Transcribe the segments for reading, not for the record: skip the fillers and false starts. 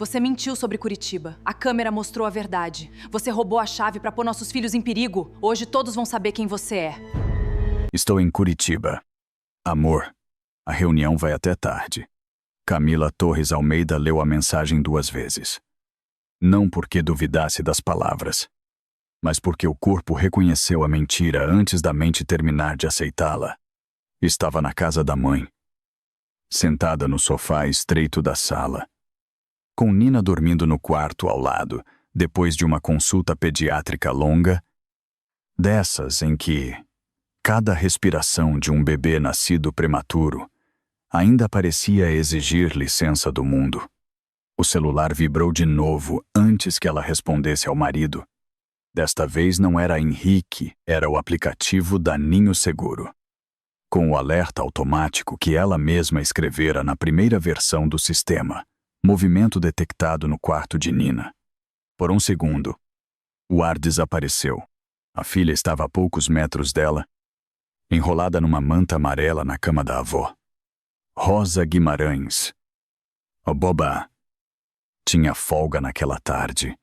Você mentiu sobre Curitiba. A câmera mostrou a verdade. Você roubou a chave para pôr nossos filhos em perigo. Hoje todos vão saber quem você é. Estou em Curitiba. Amor, a reunião vai até tarde. Camila Torres Almeida leu a mensagem 2 vezes. Não porque duvidasse das palavras, mas porque o corpo reconheceu a mentira antes da mente terminar de aceitá-la. Estava na casa da mãe, sentada no sofá estreito da sala, com Nina dormindo no quarto ao lado, depois de uma consulta pediátrica longa, dessas em que cada respiração de um bebê nascido prematuro ainda parecia exigir licença do mundo. O celular vibrou de novo antes que ela respondesse ao marido. Desta vez não era Henrique, era o aplicativo da Ninho Seguro, com o alerta automático que ela mesma escrevera na primeira versão do sistema. Movimento detectado no quarto de Nina. Por um segundo, o ar desapareceu. A filha estava a poucos metros dela, enrolada numa manta amarela na cama da avó. Rosa Guimarães, a boba, tinha folga naquela tarde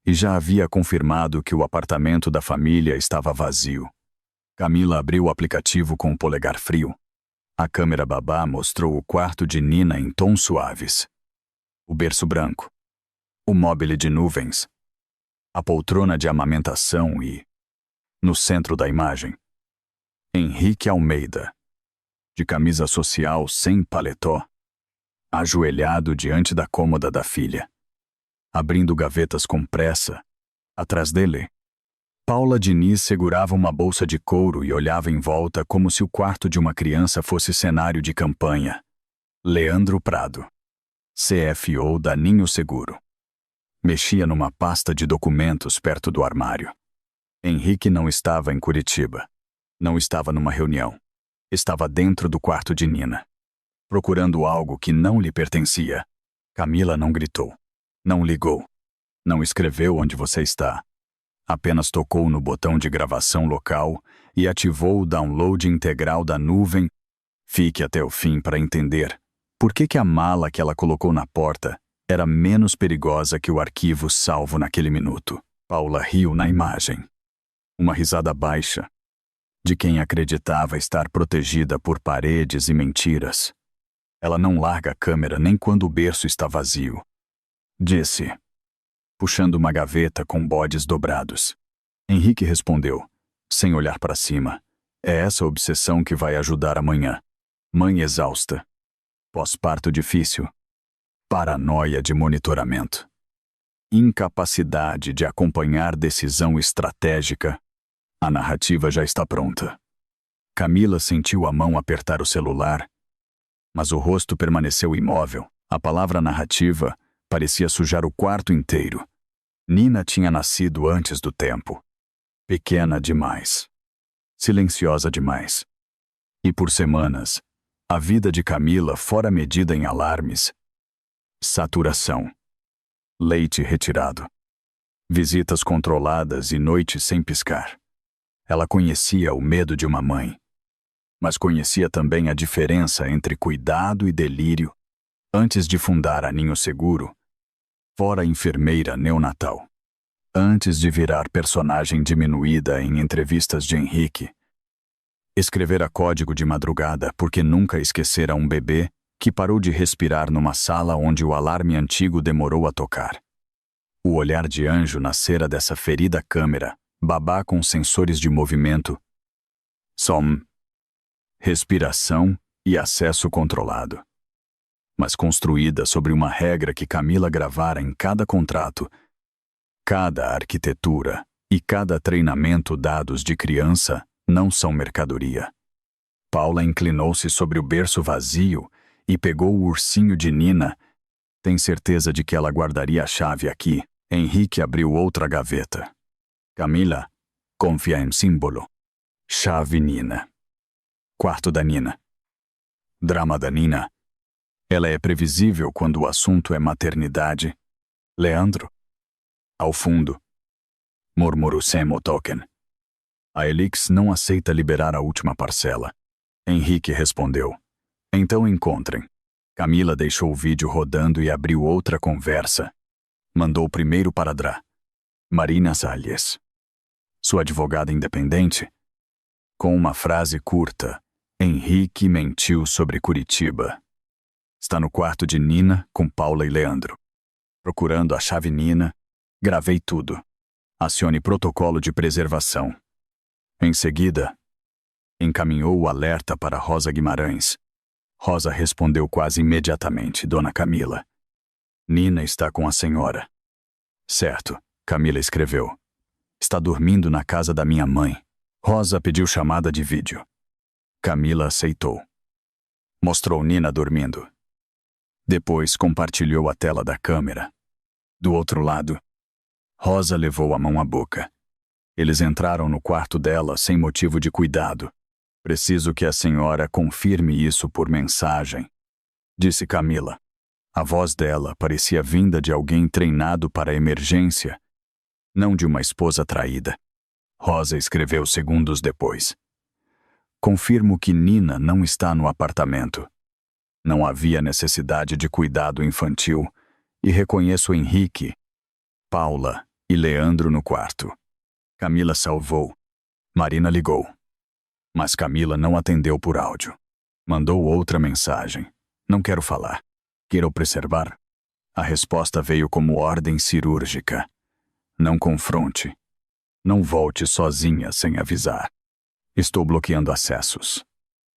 e já havia confirmado que o apartamento da família estava vazio. Camila abriu o aplicativo com o polegar frio. A câmera babá mostrou o quarto de Nina em tons suaves. O berço branco, o móbile de nuvens, a poltrona de amamentação e, no centro da imagem, Henrique Almeida, de camisa social sem paletó, ajoelhado diante da cômoda da filha, abrindo gavetas com pressa. Atrás dele, Paula Diniz segurava uma bolsa de couro e olhava em volta como se o quarto de uma criança fosse cenário de campanha. Leandro Prado, CFO da Ninho Seguro, mexia numa pasta de documentos perto do armário. Henrique não estava em Curitiba. Não estava numa reunião. Estava dentro do quarto de Nina, procurando algo que não lhe pertencia. Camila não gritou, não ligou, não escreveu onde você está. Apenas tocou no botão de gravação local e ativou o download integral da nuvem. Fique até o fim para entender por que a mala que ela colocou na porta era menos perigosa que o arquivo salvo naquele minuto. Paula riu na imagem. Uma risada baixa, de quem acreditava estar protegida por paredes e mentiras. Ela não larga a câmera nem quando o berço está vazio, disse, puxando uma gaveta com bodes dobrados. Henrique respondeu, sem olhar para cima. É essa obsessão que vai ajudar amanhã. Mãe exausta. Pós-parto difícil. Paranoia de monitoramento. Incapacidade de acompanhar decisão estratégica. A narrativa já está pronta. Camila sentiu a mão apertar o celular, mas o rosto permaneceu imóvel. A palavra narrativa parecia sujar o quarto inteiro. Nina tinha nascido antes do tempo. Pequena demais. Silenciosa demais. E por semanas, a vida de Camila fora medida em alarmes. Saturação. Leite retirado. Visitas controladas e noites sem piscar. Ela conhecia o medo de uma mãe, mas conhecia também a diferença entre cuidado e delírio. Antes de fundar a Ninho Seguro, fora enfermeira neonatal. Antes de virar personagem diminuída em entrevistas de Henrique. Escrevera código de madrugada porque nunca esquecera um bebê que parou de respirar numa sala onde o alarme antigo demorou a tocar. O olhar de anjo nascera dessa ferida câmera, babá com sensores de movimento, som, respiração e acesso controlado. Mas construída sobre uma regra que Camila gravara em cada contrato, cada arquitetura e cada treinamento dados de criança não são mercadoria. Paula inclinou-se sobre o berço vazio e pegou o ursinho de Nina. Tem certeza de que ela guardaria a chave aqui? Henrique abriu outra gaveta. Camila, confia em símbolo. Chave Nina. Quarto da Nina. Drama da Nina. Ela é previsível quando o assunto é maternidade. Leandro. Ao fundo. Murmuro Semo Token. A Elix não aceita liberar a última parcela. Henrique respondeu. Então encontrem. Camila deixou o vídeo rodando e abriu outra conversa. Mandou primeiro para Marina Salles, sua advogada independente, com uma frase curta: Henrique mentiu sobre Curitiba. Está no quarto de Nina com Paula e Leandro. Procurando a chave Nina, gravei tudo. Acione protocolo de preservação. Em seguida, encaminhou o alerta para Rosa Guimarães. Rosa respondeu quase imediatamente: Dona Camila, Nina está com a senhora. Certo, Camila escreveu. Está dormindo na casa da minha mãe. Rosa pediu chamada de vídeo. Camila aceitou. Mostrou Nina dormindo. Depois compartilhou a tela da câmera. Do outro lado, Rosa levou a mão à boca. Eles entraram no quarto dela sem motivo de cuidado. Preciso que a senhora confirme isso por mensagem, disse Camila. A voz dela parecia vinda de alguém treinado para a emergência, não de uma esposa traída. Rosa escreveu segundos depois. Confirmo que Nina não está no apartamento. Não havia necessidade de cuidado infantil e reconheço Henrique, Paula e Leandro no quarto. Camila salvou. Marina ligou. Mas Camila não atendeu por áudio. Mandou outra mensagem. Não quero falar. Quero preservar. A resposta veio como ordem cirúrgica. Não confronte. Não volte sozinha sem avisar. Estou bloqueando acessos.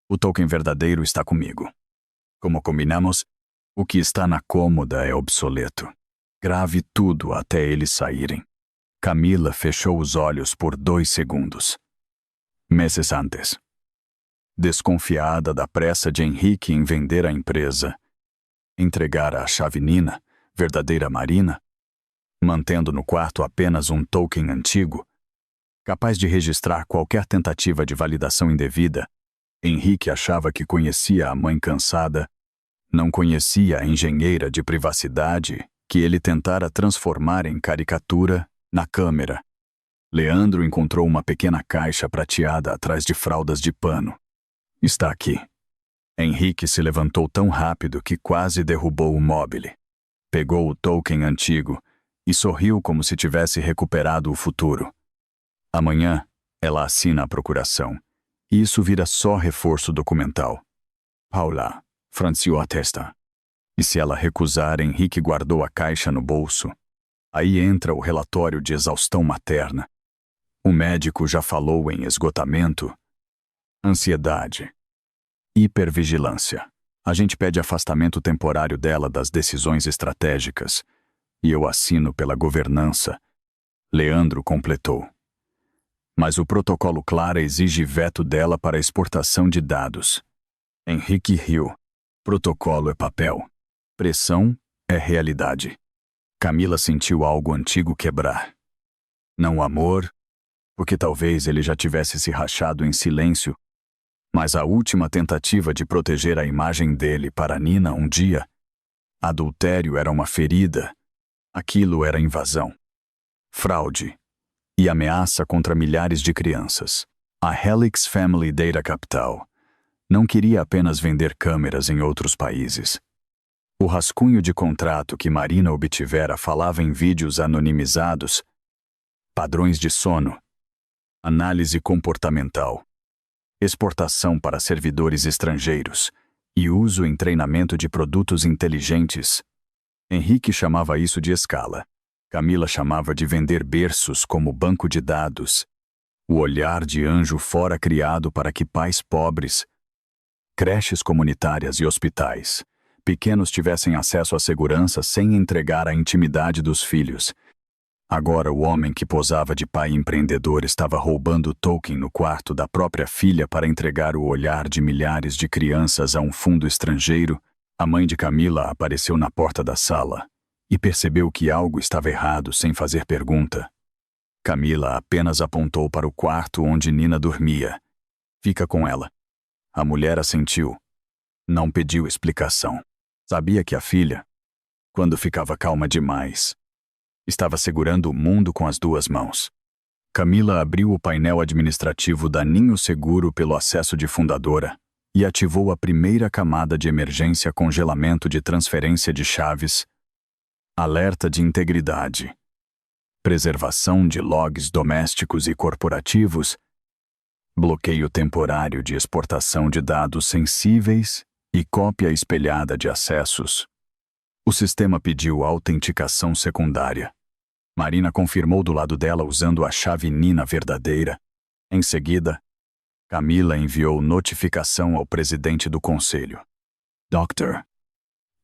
O token verdadeiro está comigo. Como combinamos, o que está na cômoda é obsoleto. Grave tudo até eles saírem. Camila fechou os olhos por 2 segundos. Meses antes. Desconfiada da pressa de Henrique em vender a empresa, entregar a chave Nina, verdadeira Marina, mantendo no quarto apenas um token antigo, capaz de registrar qualquer tentativa de validação indevida, Henrique achava que conhecia a mãe cansada, não conhecia a engenheira de privacidade que ele tentara transformar em caricatura na câmera. Leandro encontrou uma pequena caixa prateada atrás de fraldas de pano. Está aqui. Henrique se levantou tão rápido que quase derrubou o mobile. Pegou o token antigo e sorriu como se tivesse recuperado o futuro. Amanhã, ela assina a procuração, e isso vira só reforço documental. Paula franciou a testa. E se ela recusar, Henrique guardou a caixa no bolso. Aí entra o relatório de exaustão materna. O médico já falou em esgotamento, ansiedade, hipervigilância. A gente pede afastamento temporário dela das decisões estratégicas. E eu assino pela governança. Leandro completou. Mas o protocolo Clara exige veto dela para exportação de dados. Henrique riu. Protocolo é papel. Pressão é realidade. Camila sentiu algo antigo quebrar. Não o amor, porque talvez ele já tivesse se rachado em silêncio, mas a última tentativa de proteger a imagem dele para Nina um dia. Adultério era uma ferida. Aquilo era invasão, fraude e ameaça contra milhares de crianças. A Helix Family Data Capital não queria apenas vender câmeras em outros países. O rascunho de contrato que Marina obtivera falava em vídeos anonimizados, padrões de sono, análise comportamental, exportação para servidores estrangeiros e uso em treinamento de produtos inteligentes. Henrique chamava isso de escala. Camila chamava de vender berços como banco de dados. O olhar de anjo fora criado para que pais pobres, creches comunitárias e hospitais pequenos tivessem acesso à segurança sem entregar a intimidade dos filhos. Agora o homem que posava de pai empreendedor estava roubando o token no quarto da própria filha para entregar o olhar de milhares de crianças a um fundo estrangeiro. A mãe de Camila apareceu na porta da sala e percebeu que algo estava errado sem fazer pergunta. Camila apenas apontou para o quarto onde Nina dormia. Fica com ela. A mulher assentiu. Não pediu explicação. Sabia que a filha, quando ficava calma demais, estava segurando o mundo com as 2 mãos. Camila abriu o painel administrativo da Ninho Seguro pelo acesso de fundadora e ativou a primeira camada de emergência congelamento de transferência de chaves, alerta de integridade, preservação de logs domésticos e corporativos, bloqueio temporário de exportação de dados sensíveis e cópia espelhada de acessos. O sistema pediu autenticação secundária. Marina confirmou do lado dela usando a chave Nina verdadeira. Em seguida, Camila enviou notificação ao presidente do conselho. Dr.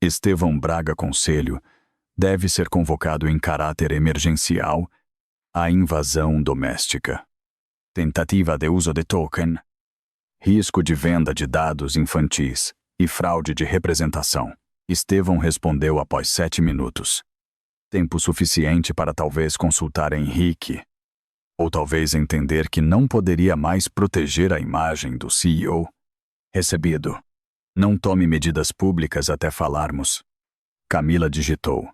Estevão Braga Conselho deve ser convocado em caráter emergencial à invasão doméstica. Tentativa de uso de token, risco de venda de dados infantis e fraude de representação. Estevão respondeu após 7 minutos. Tempo suficiente para talvez consultar Henrique, ou talvez entender que não poderia mais proteger a imagem do CEO. Recebido. Não tome medidas públicas até falarmos. Camila digitou.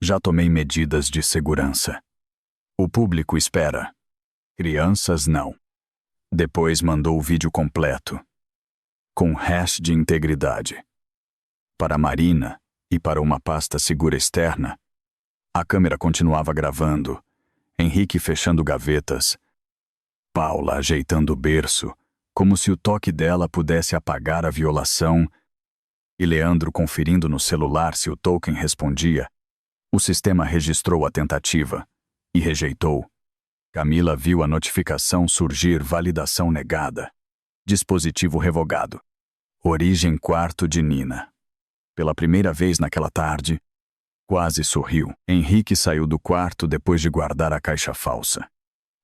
Já tomei medidas de segurança. O público espera. Crianças não. Depois mandou o vídeo completo, com hash de integridade. Para Marina e para uma pasta segura externa, a câmera continuava gravando, Henrique fechando gavetas, Paula ajeitando o berço, como se o toque dela pudesse apagar a violação, e Leandro conferindo no celular se o token respondia. O sistema registrou a tentativa e rejeitou. Camila viu a notificação surgir: validação negada. Dispositivo revogado. Origem quarto de Nina. Pela primeira vez naquela tarde, quase sorriu. Henrique saiu do quarto depois de guardar a caixa falsa.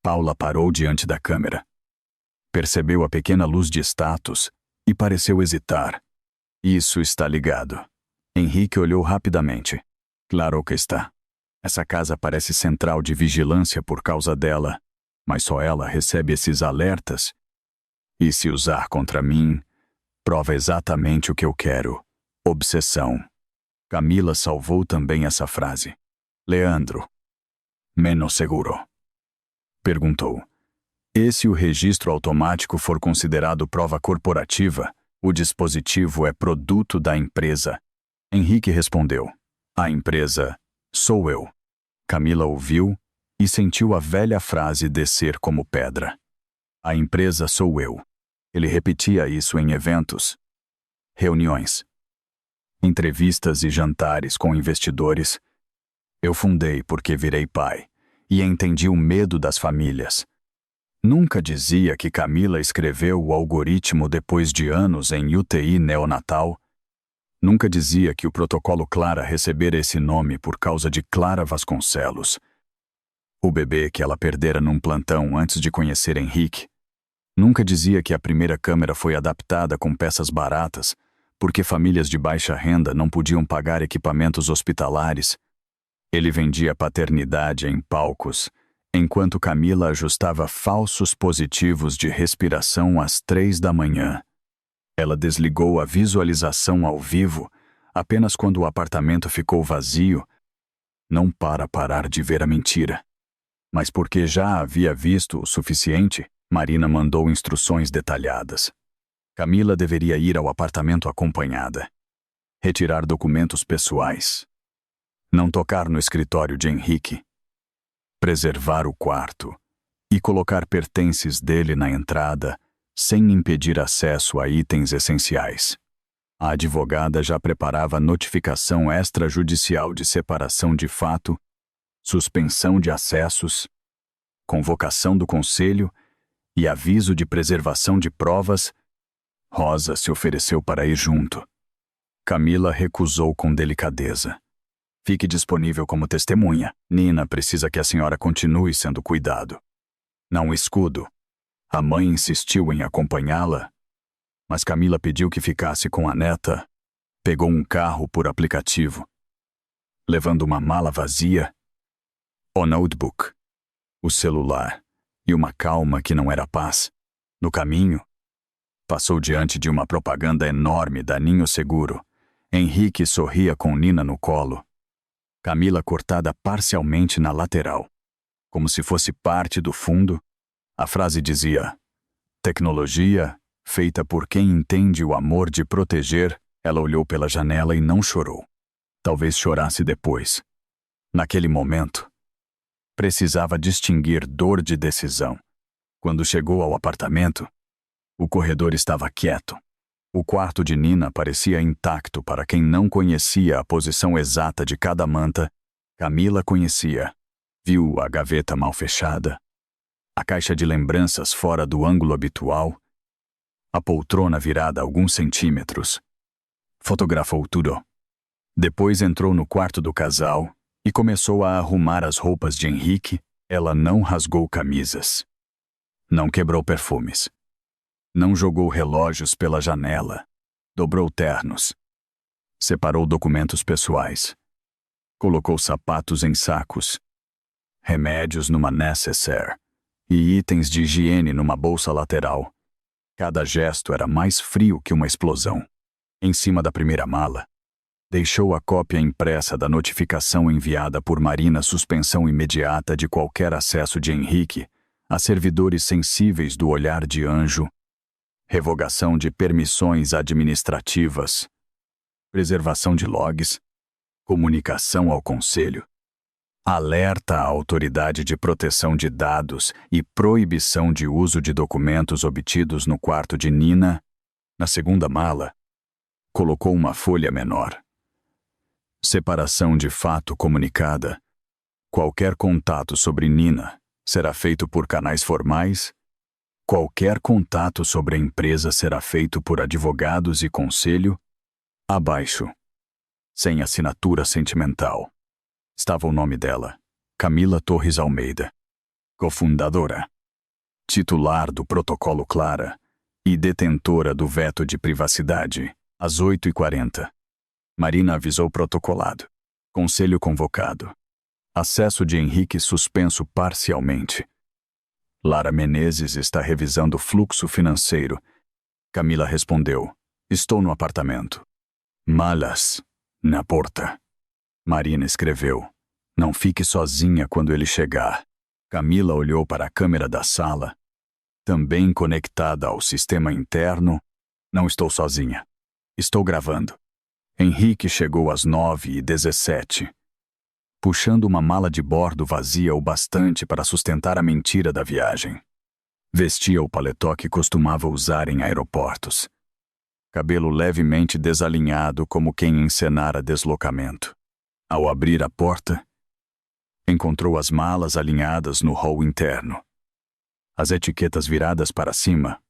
Paula parou diante da câmera. Percebeu a pequena luz de status e pareceu hesitar. Isso está ligado. Henrique olhou rapidamente. Claro que está. Essa casa parece central de vigilância por causa dela, mas só ela recebe esses alertas. E se usar contra mim, prova exatamente o que eu quero. Obsessão. Camila salvou também essa frase. Leandro. Menos seguro. Perguntou. E se o registro automático for considerado prova corporativa, o dispositivo é produto da empresa? Henrique respondeu. A empresa sou eu. Camila ouviu e sentiu a velha frase descer como pedra. A empresa sou eu. Ele repetia isso em eventos, reuniões, entrevistas e jantares com investidores. Eu fundei porque virei pai e entendi o medo das famílias. Nunca dizia que Camila escreveu o algoritmo depois de anos em UTI neonatal. Nunca dizia que o protocolo Clara recebera esse nome por causa de Clara Vasconcelos, o bebê que ela perdera num plantão antes de conhecer Henrique. Nunca dizia que a primeira câmera foi adaptada com peças baratas, porque famílias de baixa renda não podiam pagar equipamentos hospitalares. Ele vendia paternidade em palcos, enquanto Camila ajustava falsos positivos de respiração às 3 da manhã. Ela desligou a visualização ao vivo apenas quando o apartamento ficou vazio, não para parar de ver a mentira. Mas porque já havia visto o suficiente, Marina mandou instruções detalhadas. Camila deveria ir ao apartamento acompanhada, retirar documentos pessoais, não tocar no escritório de Henrique, preservar o quarto e colocar pertences dele na entrada sem impedir acesso a itens essenciais. A advogada já preparava notificação extrajudicial de separação de fato, suspensão de acessos, convocação do conselho e aviso de preservação de provas. Rosa se ofereceu para ir junto. Camila recusou com delicadeza. Fique disponível como testemunha. Nina precisa que a senhora continue sendo cuidado. Não escudo. A mãe insistiu em acompanhá-la, mas Camila pediu que ficasse com a neta. Pegou um carro por aplicativo, levando uma mala vazia, o notebook, o celular e uma calma que não era paz. No caminho, passou diante de uma propaganda enorme da Ninho Seguro. Henrique sorria com Nina no colo. Camila cortada parcialmente na lateral. Como se fosse parte do fundo, a frase dizia: tecnologia, Feita por quem entende o amor de proteger, ela olhou pela janela e não chorou. Talvez chorasse depois. Naquele momento, precisava distinguir dor de decisão. Quando chegou ao apartamento, o corredor estava quieto. O quarto de Nina parecia intacto para quem não conhecia a posição exata de cada manta. Camila conhecia. Viu a gaveta mal fechada, a caixa de lembranças fora do ângulo habitual, a poltrona virada alguns centímetros. Fotografou tudo. Depois entrou no quarto do casal e começou a arrumar as roupas de Henrique. Ela não rasgou camisas. Não quebrou perfumes. Não jogou relógios pela janela. Dobrou ternos. Separou documentos pessoais. Colocou sapatos em sacos. Remédios numa nécessaire e itens de higiene numa bolsa lateral. Cada gesto era mais frio que uma explosão. Em cima da primeira mala, deixou a cópia impressa da notificação enviada por Marina, suspensão imediata de qualquer acesso de Henrique a servidores sensíveis do olhar de anjo, revogação de permissões administrativas, preservação de logs, comunicação ao conselho, alerta à autoridade de proteção de dados e proibição de uso de documentos obtidos no quarto de Nina. Na segunda mala, colocou uma folha menor. Separação de fato comunicada. Qualquer contato sobre Nina será feito por canais formais. Qualquer contato sobre a empresa será feito por advogados e conselho. Abaixo, sem assinatura sentimental, estava o nome dela, Camila Torres Almeida, cofundadora, titular do Protocolo Clara e detentora do veto de privacidade, às 8h40. Marina avisou protocolado. Conselho convocado. Acesso de Henrique suspenso parcialmente. Lara Menezes está revisando o fluxo financeiro. Camila respondeu: estou no apartamento. Malas, na porta. Marina escreveu: não fique sozinha quando ele chegar. Camila olhou para a câmera da sala, também conectada ao sistema interno. Não estou sozinha. Estou gravando. Henrique chegou às 9h17, puxando uma mala de bordo vazia o bastante para sustentar a mentira da viagem. Vestia o paletó que costumava usar em aeroportos. Cabelo levemente desalinhado como quem encenara deslocamento. Ao abrir a porta, encontrou as malas alinhadas no hall interno. As etiquetas viradas para cima,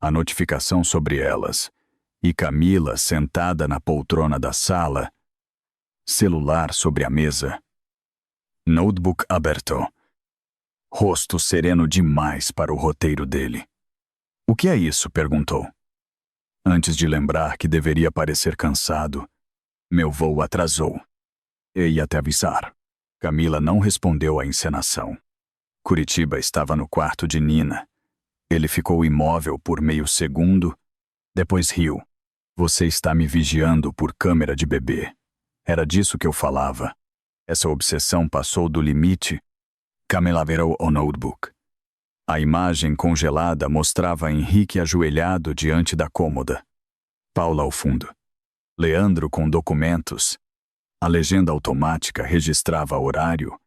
a notificação sobre elas, e Camila sentada na poltrona da sala, celular sobre a mesa, notebook aberto, rosto sereno demais para o roteiro dele. O que é isso? Perguntou. Antes de lembrar que deveria parecer cansado, meu voo atrasou. Eu ia te avisar. Camila não respondeu à encenação. Curitiba estava no quarto de Nina. Ele ficou imóvel por meio segundo, depois riu. Você está me vigiando por câmera de bebê. Era disso que eu falava. Essa obsessão passou do limite. Camila virou o notebook. A imagem congelada mostrava Henrique ajoelhado diante da cômoda. Paula ao fundo. Leandro com documentos. A legenda automática registrava horário,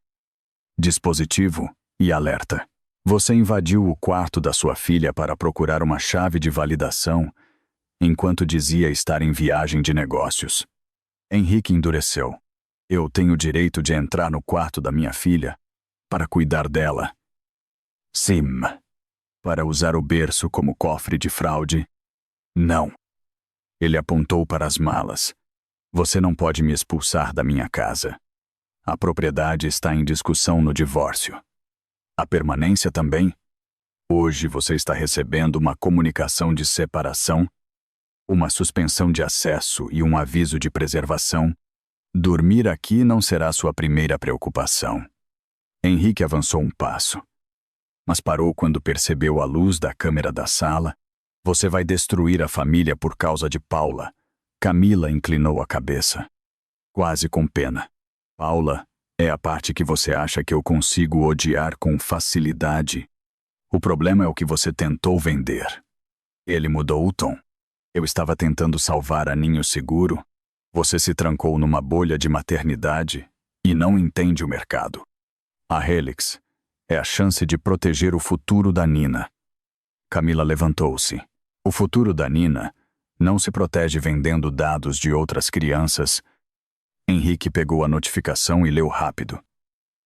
dispositivo e alerta. Você invadiu o quarto da sua filha para procurar uma chave de validação, enquanto dizia estar em viagem de negócios. Henrique endureceu. Eu tenho o direito de entrar no quarto da minha filha para cuidar dela. Sim. Para usar o berço como cofre de fraude? Não. Ele apontou para as malas. Você não pode me expulsar da minha casa. A propriedade está em discussão no divórcio. A permanência também? Hoje você está recebendo uma comunicação de separação, uma suspensão de acesso e um aviso de preservação. Dormir aqui não será sua primeira preocupação. Henrique avançou um passo, mas parou quando percebeu a luz da câmera da sala. Você vai destruir a família por causa de Paula. Camila inclinou a cabeça, quase com pena. Paula é a parte que você acha que eu consigo odiar com facilidade. O problema é o que você tentou vender. Ele mudou o tom. Eu estava tentando salvar a Ninho Seguro. Você se trancou numa bolha de maternidade e não entende o mercado. A Helix é a chance de proteger o futuro da Nina. Camila levantou-se. O futuro da Nina não se protege vendendo dados de outras crianças. Henrique pegou a notificação e leu rápido.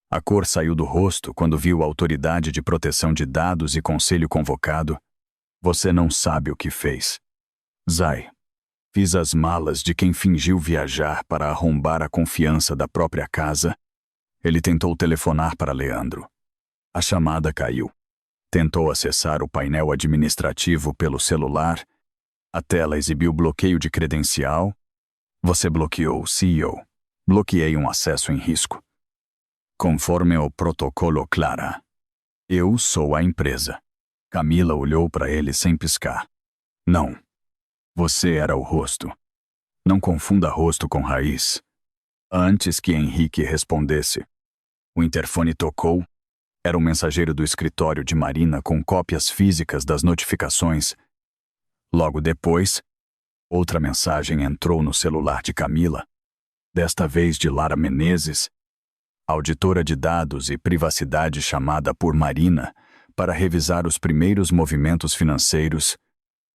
A cor saiu do rosto quando viu a Autoridade de Proteção de Dados e Conselho convocado. Você não sabe o que fez. Zay, fiz as malas de quem fingiu viajar para arrombar a confiança da própria casa. Ele tentou telefonar para Leandro. A chamada caiu. Tentou acessar o painel administrativo pelo celular. A tela exibiu bloqueio de credencial. Você bloqueou o CEO. Bloqueei um acesso em risco. Conforme o protocolo Clara. Eu sou a empresa. Camila olhou para ele sem piscar. Não. Você era o rosto. Não confunda rosto com raiz. Antes que Henrique respondesse, o interfone tocou. Era um mensageiro do escritório de Marina com cópias físicas das notificações. Logo depois, outra mensagem entrou no celular de Camila, desta vez de Lara Menezes, auditora de dados e privacidade chamada por Marina para revisar os primeiros movimentos financeiros.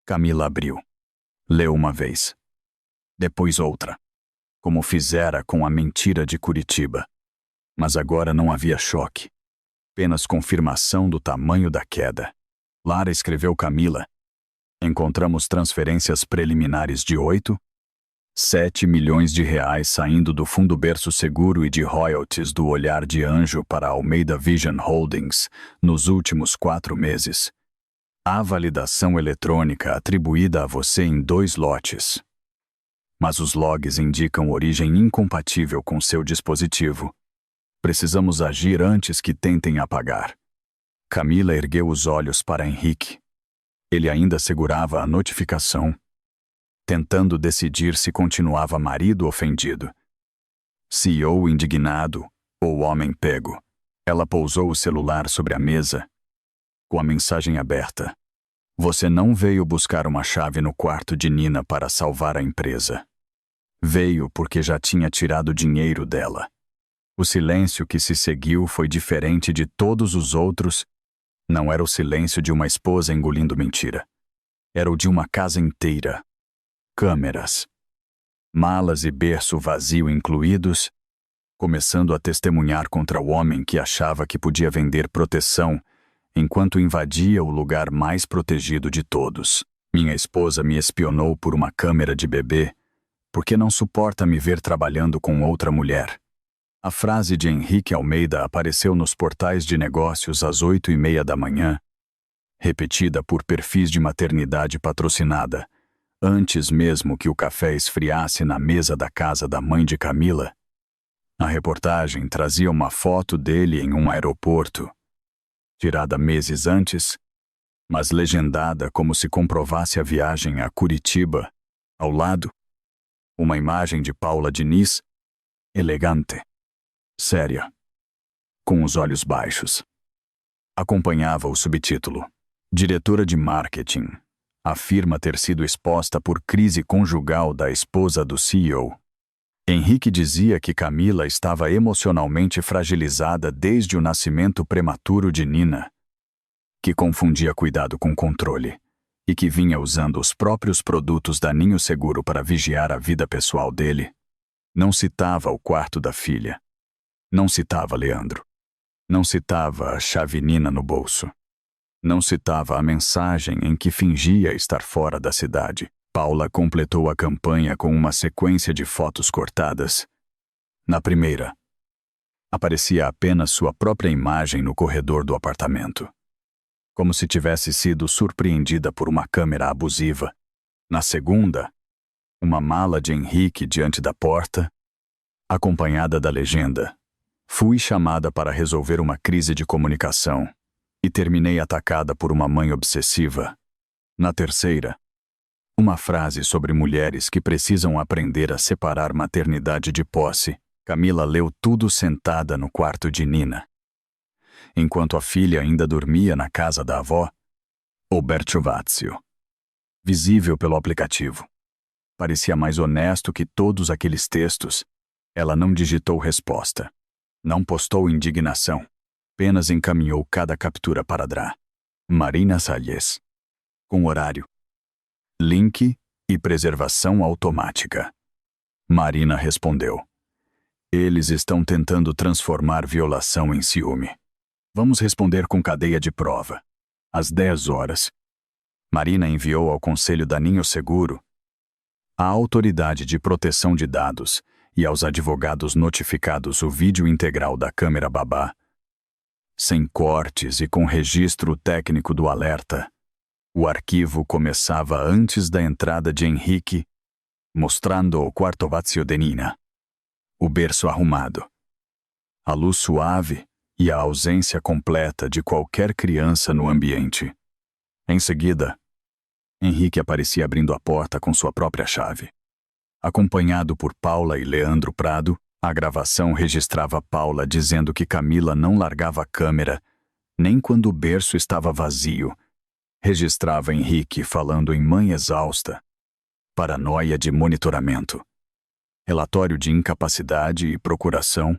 Camila abriu. Leu uma vez. Depois outra. Como fizera com a mentira de Curitiba. Mas agora não havia choque. Apenas confirmação do tamanho da queda. Lara escreveu Camila. Encontramos transferências preliminares de 7 milhões de reais saindo do Fundo Berço Seguro e de royalties do Olhar de Anjo para a Almeida Vision Holdings nos últimos 4 meses. Há validação eletrônica atribuída a você em 2 lotes. Mas os logs indicam origem incompatível com seu dispositivo. Precisamos agir antes que tentem apagar. Camila ergueu os olhos para Henrique. Ele ainda segurava a notificação, tentando decidir se continuava marido ofendido, CEO indignado ou homem pego. Ela pousou o celular sobre a mesa, com a mensagem aberta. Você não veio buscar uma chave no quarto de Nina para salvar a empresa. Veio porque já tinha tirado dinheiro dela. O silêncio que se seguiu foi diferente de todos os outros. Não era o silêncio de uma esposa engolindo mentira. Era o de uma casa inteira. Câmeras. Malas e berço vazio incluídos, começando a testemunhar contra o homem que achava que podia vender proteção enquanto invadia o lugar mais protegido de todos. Minha esposa me espionou por uma câmera de bebê, porque não suporta me ver trabalhando com outra mulher. A frase de Henrique Almeida apareceu nos portais de negócios às 8h30 da manhã, repetida por perfis de maternidade patrocinada, antes mesmo que o café esfriasse na mesa da casa da mãe de Camila. A reportagem trazia uma foto dele em um aeroporto, tirada meses antes, mas legendada como se comprovasse a viagem a Curitiba. Ao lado, uma imagem de Paula Diniz, elegante, séria, com os olhos baixos. Acompanhava o subtítulo: Diretora de Marketing afirma ter sido exposta por crise conjugal da esposa do CEO. Henrique dizia que Camila estava emocionalmente fragilizada desde o nascimento prematuro de Nina, que confundia cuidado com controle e que vinha usando os próprios produtos da Ninho Seguro para vigiar a vida pessoal dele. Não citava o quarto da filha. Não citava Leandro. Não citava a chave Nina no bolso. Não citava a mensagem em que fingia estar fora da cidade. Paula completou a campanha com uma sequência de fotos cortadas. Na primeira, aparecia apenas sua própria imagem no corredor do apartamento, como se tivesse sido surpreendida por uma câmera abusiva. Na segunda, uma mala de Henrique diante da porta, acompanhada da legenda: fui chamada para resolver uma crise de comunicação e terminei atacada por uma mãe obsessiva. Na terceira, uma frase sobre mulheres que precisam aprender a separar maternidade de posse. Camila leu tudo sentada no quarto de Nina, enquanto a filha ainda dormia na casa da avó. Oberto Vazio. visível pelo aplicativo. Parecia mais honesto que todos aqueles textos. Ela não digitou resposta. Não postou indignação. Apenas encaminhou cada captura para Dra. Marina Salles. Com horário, link e preservação automática. Marina respondeu. Eles estão tentando transformar violação em ciúme. Vamos responder com cadeia de prova. Às 10 horas. Marina enviou ao Conselho da Ninho Seguro, à Autoridade de Proteção de Dados e aos advogados notificados o vídeo integral da câmera babá, sem cortes e com registro técnico do alerta. O arquivo começava antes da entrada de Henrique, mostrando o quarto vazio de Nina. O berço arrumado, a luz suave e a ausência completa de qualquer criança no ambiente. Em seguida, Henrique aparecia abrindo a porta com sua própria chave. Acompanhado por Paula e Leandro Prado, a gravação registrava Paula dizendo que Camila não largava a câmera, nem quando o berço estava vazio. Registrava Henrique falando em mãe exausta. Paranoia de monitoramento. Relatório de incapacidade e procuração.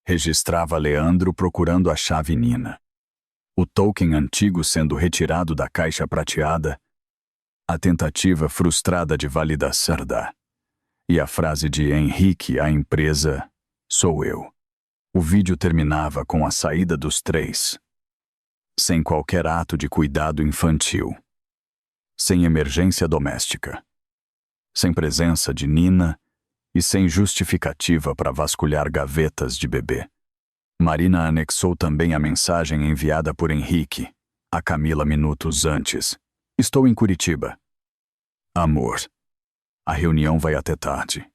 Registrava Leandro procurando a chave Nina. O token antigo sendo retirado da caixa prateada. A tentativa frustrada de validação e a frase de Henrique à empresa, sou eu. O vídeo terminava com a saída dos três. Sem qualquer ato de cuidado infantil. Sem emergência doméstica. Sem presença de Nina e sem justificativa para vasculhar gavetas de bebê. Marina anexou também a mensagem enviada por Henrique, a Camila minutos antes. Estou em Curitiba. Amor. A reunião vai até tarde.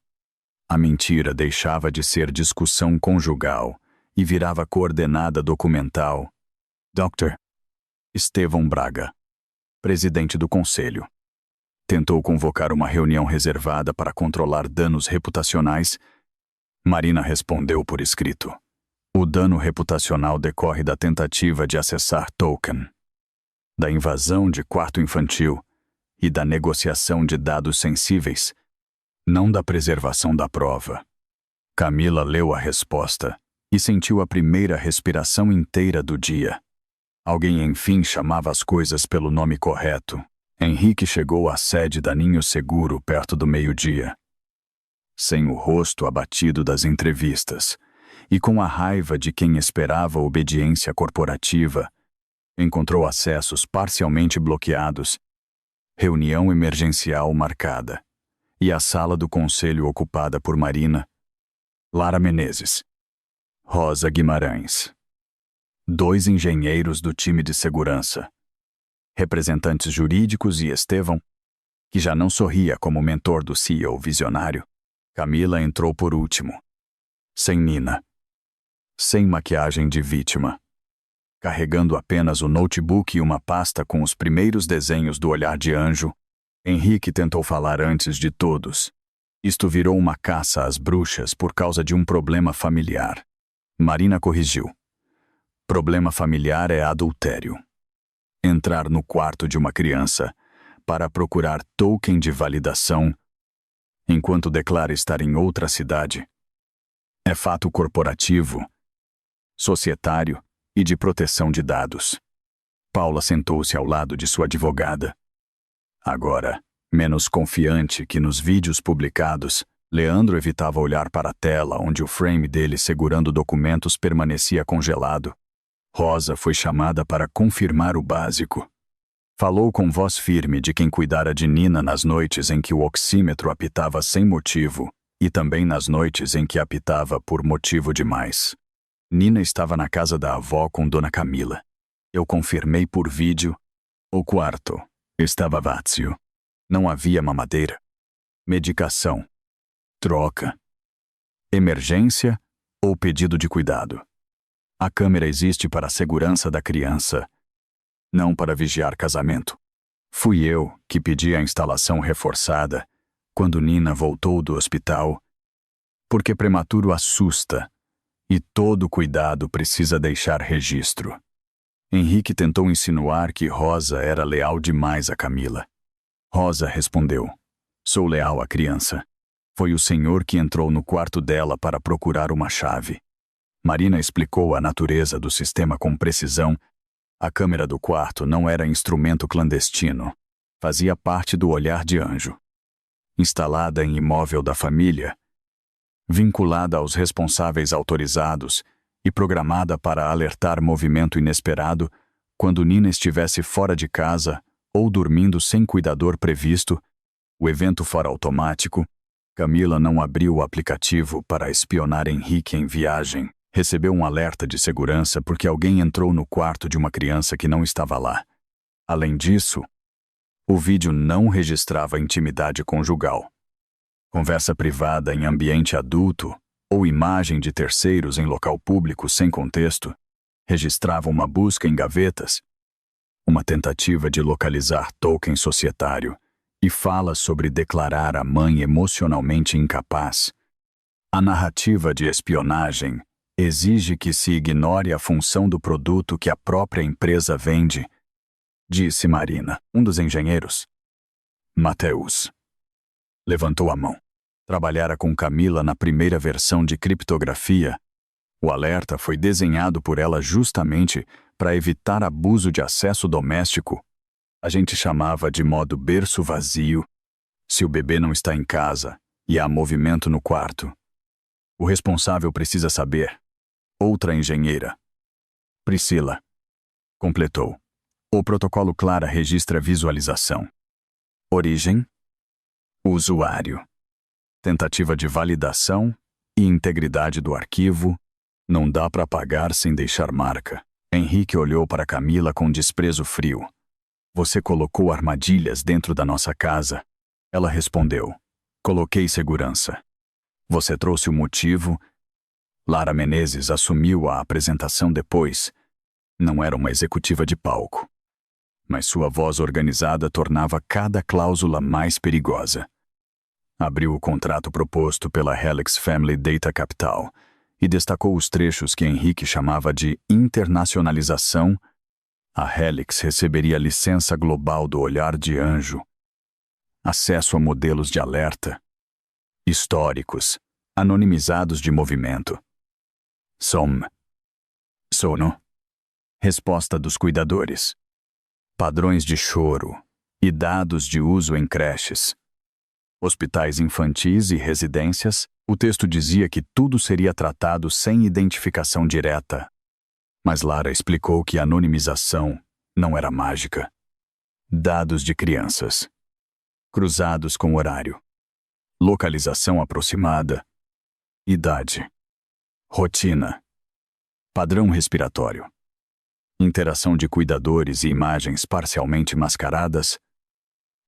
A mentira deixava de ser discussão conjugal e virava coordenada documental. Dr. Estevão Braga, presidente do conselho, tentou convocar uma reunião reservada para controlar danos reputacionais. Marina respondeu por escrito. O dano reputacional decorre da tentativa de acessar token, da invasão de quarto infantil e da negociação de dados sensíveis, não da preservação da prova. Camila leu a resposta e sentiu a primeira respiração inteira do dia. Alguém enfim chamava as coisas pelo nome correto. Henrique chegou à sede da Ninho Seguro perto do meio-dia. Sem o rosto abatido das entrevistas e com a raiva de quem esperava obediência corporativa, encontrou acessos parcialmente bloqueados, reunião emergencial marcada, e a sala do conselho ocupada por Marina, Lara Menezes, Rosa Guimarães, 2 engenheiros do time de segurança, representantes jurídicos e Estevão, que já não sorria como mentor do CEO visionário. Camila entrou por último, sem Nina, sem maquiagem de vítima, carregando apenas o notebook e uma pasta com os primeiros desenhos do Olhar de Anjo. Henrique tentou falar antes de todos. Isto virou uma caça às bruxas por causa de um problema familiar. Marina corrigiu. Problema familiar é adultério. Entrar no quarto de uma criança para procurar token de validação enquanto declara estar em outra cidade é fato corporativo, societário e de proteção de dados. Paula sentou-se ao lado de sua advogada. Agora, menos confiante que nos vídeos publicados, Leandro evitava olhar para a tela onde o frame dele segurando documentos permanecia congelado. Rosa foi chamada para confirmar o básico. Falou com voz firme de quem cuidara de Nina nas noites em que o oxímetro apitava sem motivo e também nas noites em que apitava por motivo demais. Nina estava na casa da avó com Dona Camila. Eu confirmei por vídeo. O quarto estava vazio. Não havia mamadeira. Medicação. Troca. Emergência ou pedido de cuidado. A câmera existe para a segurança da criança, não para vigiar casamento. Fui eu que pedi a instalação reforçada quando Nina voltou do hospital, porque prematuro assusta e todo cuidado precisa deixar registro. Henrique tentou insinuar que Rosa era leal demais a Camila. Rosa respondeu. Sou leal à criança. Foi o senhor que entrou no quarto dela para procurar uma chave. Marina explicou a natureza do sistema com precisão. A câmera do quarto não era instrumento clandestino. Fazia parte do olhar de anjo. Instalada em imóvel da família, vinculada aos responsáveis autorizados e programada para alertar movimento inesperado quando Nina estivesse fora de casa ou dormindo sem cuidador previsto, o evento fora automático, Camila não abriu o aplicativo para espionar Henrique em viagem. Recebeu um alerta de segurança porque alguém entrou no quarto de uma criança que não estava lá. Além disso, o vídeo não registrava intimidade conjugal. Conversa privada em ambiente adulto ou imagem de terceiros em local público sem contexto registrava uma busca em gavetas, uma tentativa de localizar token societário e fala sobre declarar a mãe emocionalmente incapaz. A narrativa de espionagem exige que se ignore a função do produto que a própria empresa vende, disse Marina, um dos engenheiros. Mateus levantou a mão. Trabalhara com Camila na primeira versão de criptografia. O alerta foi desenhado por ela justamente para evitar abuso de acesso doméstico. A gente chamava de modo berço vazio. Se o bebê não está em casa e há movimento no quarto, o responsável precisa saber. Outra engenheira, Priscila, completou. O protocolo Clara registra visualização. Origem, usuário. Tentativa de validação e integridade do arquivo. Não dá para apagar sem deixar marca. Henrique olhou para Camila com desprezo frio. Você colocou armadilhas dentro da nossa casa. Ela respondeu. Coloquei segurança. Você trouxe o motivo. Lara Menezes assumiu a apresentação depois. Não era uma executiva de palco. Mas sua voz organizada tornava cada cláusula mais perigosa. Abriu o contrato proposto pela Helix Family Data Capital e destacou os trechos que Henrique chamava de internacionalização. A Helix receberia licença global do olhar de anjo, acesso a modelos de alerta, históricos, anonimizados de movimento. Sono. Resposta dos cuidadores. Padrões de choro e dados de uso em creches. Hospitais infantis e residências, o texto dizia que tudo seria tratado sem identificação direta. Mas Lara explicou que a anonimização não era mágica. Dados de crianças, cruzados com horário, localização aproximada, idade, rotina, padrão respiratório, interação de cuidadores e imagens parcialmente mascaradas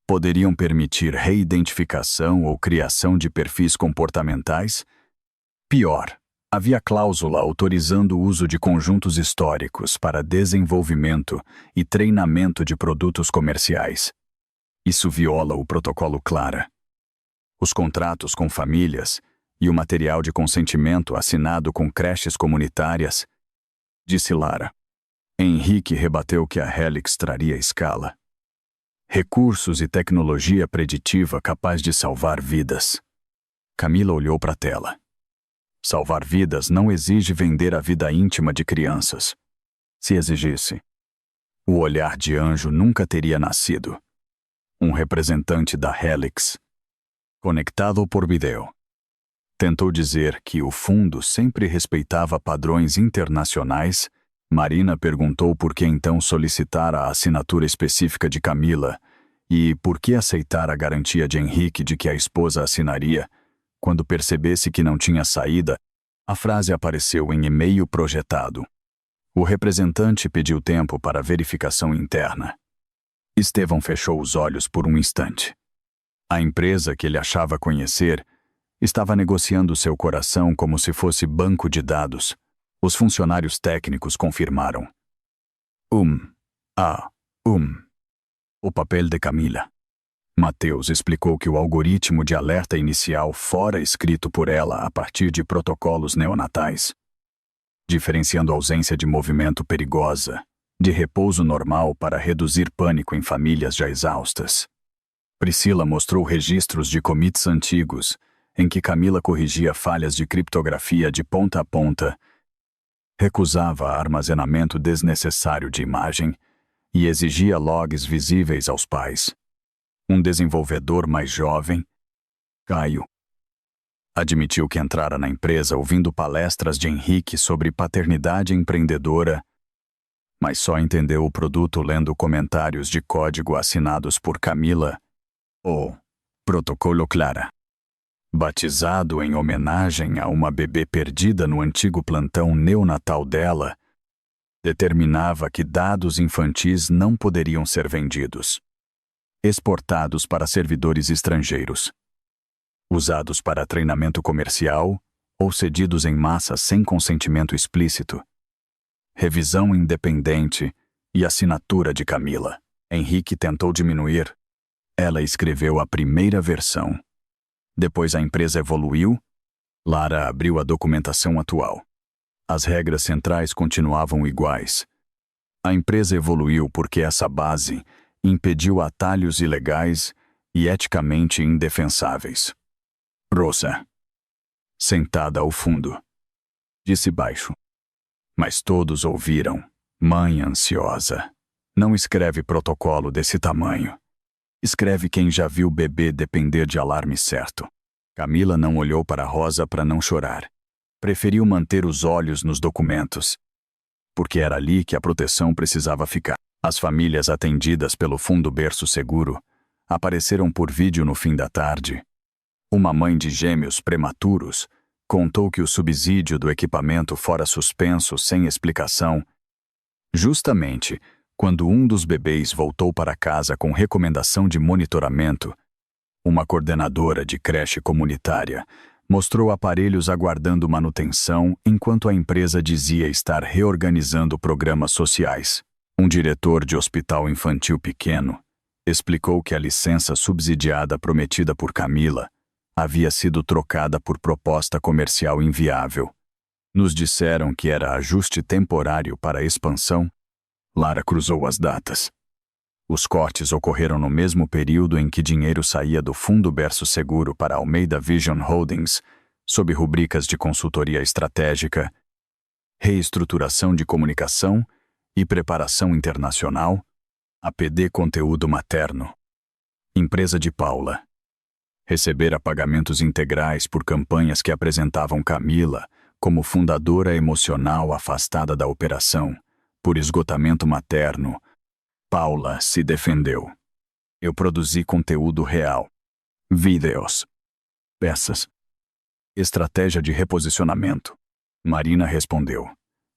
poderiam permitir reidentificação ou criação de perfis comportamentais. Pior, havia cláusula autorizando o uso de conjuntos históricos para desenvolvimento e treinamento de produtos comerciais. Isso viola o protocolo Clara. Os contratos com famílias e o material de consentimento assinado com creches comunitárias, disse Lara. Henrique rebateu que a Helix traria escala. Recursos e tecnologia preditiva capaz de salvar vidas. Camila olhou para a tela. Salvar vidas não exige vender a vida íntima de crianças. Se exigisse, o olhar de anjo nunca teria nascido. Um representante da Helix, conectado por vídeo, tentou dizer que o fundo sempre respeitava padrões internacionais. Marina perguntou por que então solicitar a assinatura específica de Camila e por que aceitar a garantia de Henrique de que a esposa assinaria. Quando percebesse que não tinha saída, a frase apareceu em e-mail projetado. O representante pediu tempo para verificação interna. Estevão fechou os olhos por um instante. A empresa que ele achava conhecer estava negociando seu coração como se fosse banco de dados. Os funcionários técnicos confirmaram. O papel de Camila. Mateus explicou que o algoritmo de alerta inicial fora escrito por ela a partir de protocolos neonatais, diferenciando a ausência de movimento perigosa, de repouso normal para reduzir pânico em famílias já exaustas. Priscila mostrou registros de commits antigos, em que Camila corrigia falhas de criptografia de ponta a ponta, recusava armazenamento desnecessário de imagem e exigia logs visíveis aos pais. Um desenvolvedor mais jovem, Caio, admitiu que entrara na empresa ouvindo palestras de Henrique sobre paternidade empreendedora, mas só entendeu o produto lendo comentários de código assinados por Camila, o Protocolo Clara. Batizado em homenagem a uma bebê perdida no antigo plantão neonatal dela, determinava que dados infantis não poderiam ser vendidos, exportados para servidores estrangeiros, usados para treinamento comercial ou cedidos em massa sem consentimento explícito. Revisão independente e assinatura de Camila. Henrique tentou diminuir. Ela escreveu a primeira versão. Depois a empresa evoluiu. Lara abriu a documentação atual. As regras centrais continuavam iguais. A empresa evoluiu porque essa base impediu atalhos ilegais e eticamente indefensáveis. Rosa, sentada ao fundo, disse baixo. Mas todos ouviram. Mãe ansiosa. Não escreve protocolo desse tamanho. Escreve quem já viu o bebê depender de alarme certo. Camila não olhou para Rosa para não chorar. Preferiu manter os olhos nos documentos, porque era ali que a proteção precisava ficar. As famílias atendidas pelo Fundo Berço Seguro apareceram por vídeo no fim da tarde. Uma mãe de gêmeos prematuros contou que o subsídio do equipamento fora suspenso sem explicação, justamente quando um dos bebês voltou para casa com recomendação de monitoramento. Uma coordenadora de creche comunitária mostrou aparelhos aguardando manutenção enquanto a empresa dizia estar reorganizando programas sociais. Um diretor de hospital infantil pequeno explicou que a licença subsidiada prometida por Camila havia sido trocada por proposta comercial inviável. Nos disseram que era ajuste temporário para a expansão. Lara cruzou as datas. Os cortes ocorreram no mesmo período em que dinheiro saía do Fundo Berço Seguro para Almeida Vision Holdings, sob rubricas de consultoria estratégica, reestruturação de comunicação e preparação internacional, APD Conteúdo Materno. Empresa de Paula. Recebera pagamentos integrais por campanhas que apresentavam Camila como fundadora emocional afastada da operação, por esgotamento materno. Paula se defendeu. Eu produzi conteúdo real. Vídeos. Peças. Estratégia de reposicionamento. Marina respondeu.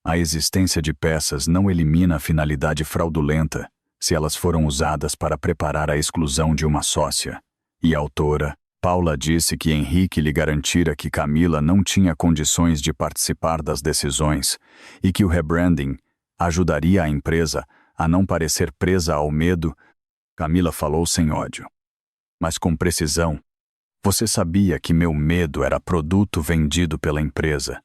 A existência de peças não elimina a finalidade fraudulenta se elas foram usadas para preparar a exclusão de uma sócia. E a autora, Paula, disse que Henrique lhe garantira que Camila não tinha condições de participar das decisões e que o rebranding ajudaria a empresa a não parecer presa ao medo. Camila falou sem ódio, mas com precisão. Você sabia que meu medo era produto vendido pela empresa.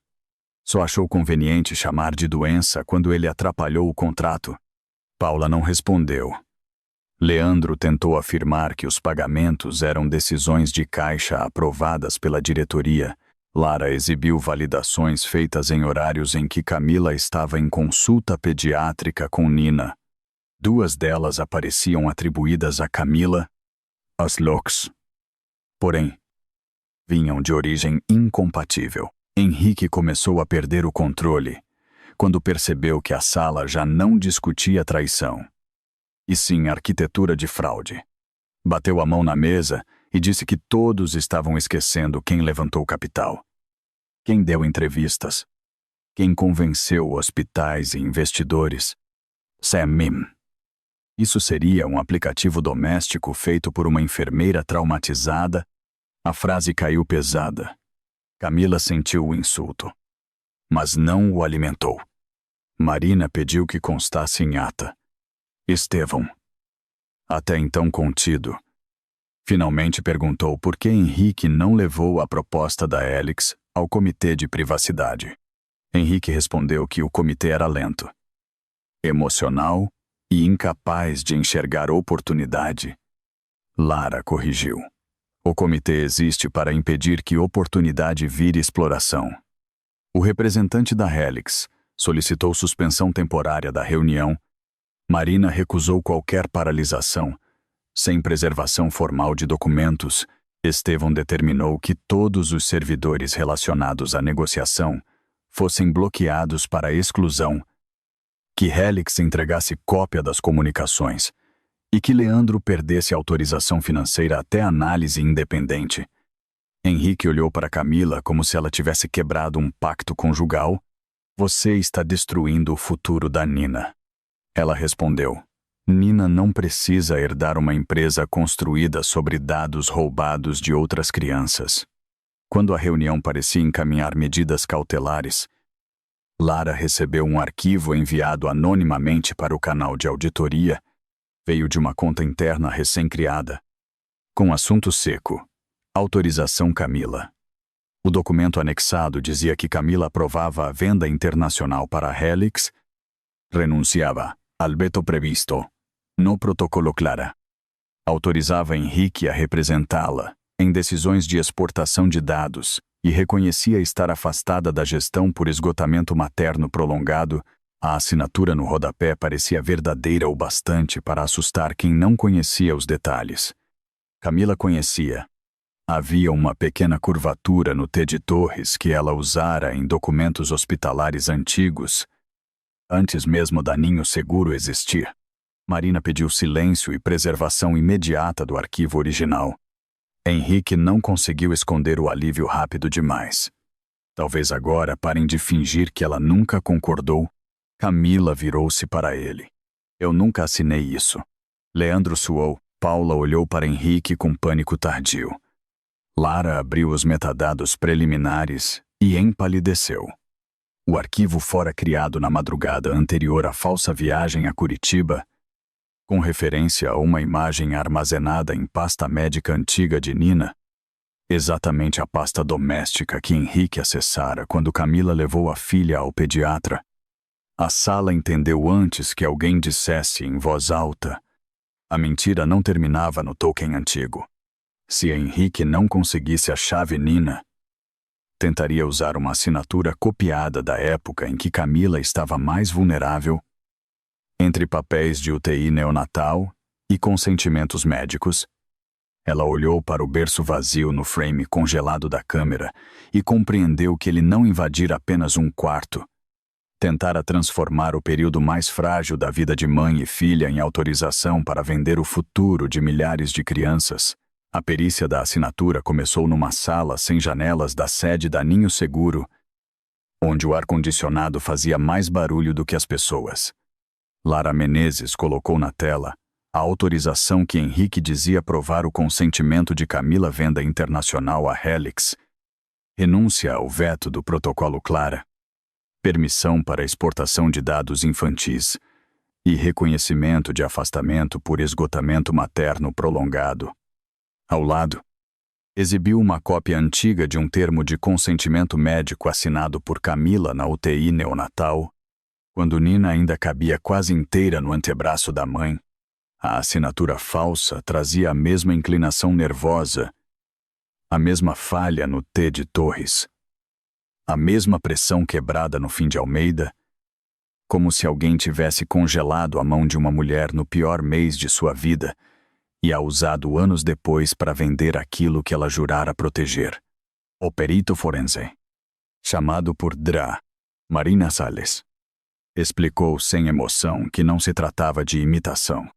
Só achou conveniente chamar de doença quando ele atrapalhou o contrato. Paula não respondeu. Leandro tentou afirmar que os pagamentos eram decisões de caixa aprovadas pela diretoria. Lara exibiu validações feitas em horários em que Camila estava em consulta pediátrica com Nina. 2 delas apareciam atribuídas a Camila, as logs. Porém, vinham de origem incompatível. Henrique começou a perder o controle quando percebeu que a sala já não discutia traição, e sim arquitetura de fraude. Bateu a mão na mesa e disse que todos estavam esquecendo quem levantou capital, quem deu entrevistas, quem convenceu hospitais e investidores. Sam Mim. Isso seria um aplicativo doméstico feito por uma enfermeira traumatizada? A frase caiu pesada. Camila sentiu o insulto, mas não o alimentou. Marina pediu que constasse em ata. Estevão, até então contido, finalmente perguntou por que Henrique não levou a proposta da Helix ao comitê de privacidade. Henrique respondeu que o comitê era lento, emocional e incapaz de enxergar oportunidade. Lara corrigiu. O comitê existe para impedir que oportunidade vire exploração. O representante da Helix solicitou suspensão temporária da reunião. Marina recusou qualquer paralisação. Sem preservação formal de documentos, Estevão determinou que todos os servidores relacionados à negociação fossem bloqueados para exclusão, que Helix entregasse cópia das comunicações e que Leandro perdesse autorização financeira até análise independente. Henrique olhou para Camila como se ela tivesse quebrado um pacto conjugal. Você está destruindo o futuro da Nina. Ela respondeu. Nina não precisa herdar uma empresa construída sobre dados roubados de outras crianças. Quando a reunião parecia encaminhar medidas cautelares, Lara recebeu um arquivo enviado anonimamente para o canal de auditoria. Veio de uma conta interna recém-criada. Com assunto seco. Autorização Camila. O documento anexado dizia que Camila aprovava a venda internacional para a Helix, renunciava al veto previsto no protocolo Clara. Autorizava Henrique a representá-la em decisões de exportação de dados e reconhecia estar afastada da gestão por esgotamento materno prolongado. A assinatura no rodapé parecia verdadeira o bastante para assustar quem não conhecia os detalhes. Camila conhecia. Havia uma pequena curvatura no T de Torres que ela usara em documentos hospitalares antigos, antes mesmo da Ninho Seguro existir. Marina pediu silêncio e preservação imediata do arquivo original. Henrique não conseguiu esconder o alívio rápido demais. Talvez agora parem de fingir que ela nunca concordou. Camila virou-se para ele. Eu nunca assinei isso. Leandro suou. Paula olhou para Henrique com pânico tardio. Lara abriu os metadados preliminares e empalideceu. O arquivo fora criado na madrugada anterior à falsa viagem a Curitiba, com referência a uma imagem armazenada em pasta médica antiga de Nina, exatamente a pasta doméstica que Henrique acessara quando Camila levou a filha ao pediatra. A sala entendeu antes que alguém dissesse em voz alta. A mentira não terminava no token antigo. Se Henrique não conseguisse a chave Nina, tentaria usar uma assinatura copiada da época em que Camila estava mais vulnerável. Entre papéis de UTI neonatal e consentimentos médicos, ela olhou para o berço vazio no frame congelado da câmera e compreendeu que ele não invadira apenas um quarto. Tentara transformar o período mais frágil da vida de mãe e filha em autorização para vender o futuro de milhares de crianças. A perícia da assinatura começou numa sala sem janelas da sede da Ninho Seguro, onde o ar-condicionado fazia mais barulho do que as pessoas. Lara Menezes colocou na tela a autorização que Henrique dizia provar o consentimento de Camila venda internacional à Helix, renúncia ao veto do protocolo Clara, permissão para exportação de dados infantis e reconhecimento de afastamento por esgotamento materno prolongado. Ao lado, exibiu uma cópia antiga de um termo de consentimento médico assinado por Camila na UTI neonatal, quando Nina ainda cabia quase inteira no antebraço da mãe. A assinatura falsa trazia a mesma inclinação nervosa, a mesma falha no T de Torres, a mesma pressão quebrada no fim de Almeida, como se alguém tivesse congelado a mão de uma mulher no pior mês de sua vida e a usado anos depois para vender aquilo que ela jurara proteger. O perito forense, chamado por Dra. Marina Salles, explicou sem emoção que não se tratava de imitação,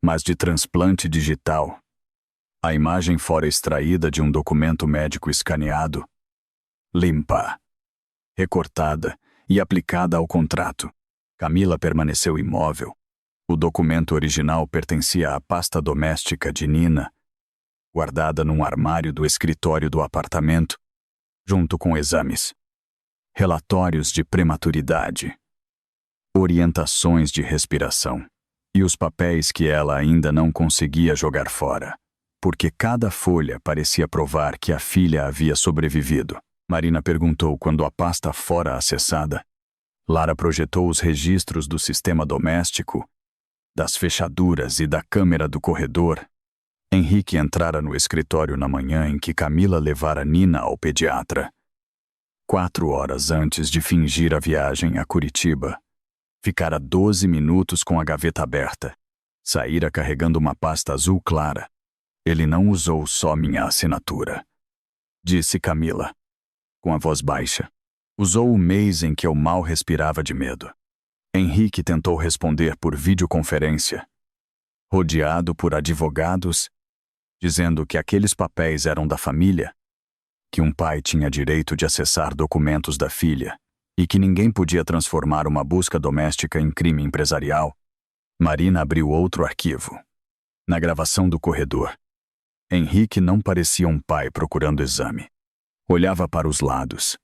mas de transplante digital. A imagem fora extraída de um documento médico escaneado, limpa, recortada e aplicada ao contrato. Camila permaneceu imóvel. O documento original pertencia à pasta doméstica de Nina, guardada num armário do escritório do apartamento, junto com exames, relatórios de prematuridade, orientações de respiração e os papéis que ela ainda não conseguia jogar fora, porque cada folha parecia provar que a filha havia sobrevivido. Marina perguntou quando a pasta fora acessada. Lara projetou os registros do sistema doméstico, das fechaduras e da câmera do corredor. Henrique entrara no escritório na manhã em que Camila levara Nina ao pediatra. 4 horas antes de fingir a viagem a Curitiba, ficara 12 minutos com a gaveta aberta. Saíra carregando uma pasta azul clara. Ele não usou só minha assinatura, disse Camila, com a voz baixa. Usou o mês em que eu mal respirava de medo. Henrique tentou responder por videoconferência, rodeado por advogados, dizendo que aqueles papéis eram da família, que um pai tinha direito de acessar documentos da filha e que ninguém podia transformar uma busca doméstica em crime empresarial. Marina abriu outro arquivo. Na gravação do corredor, Henrique não parecia um pai procurando exame. Olhava para os lados.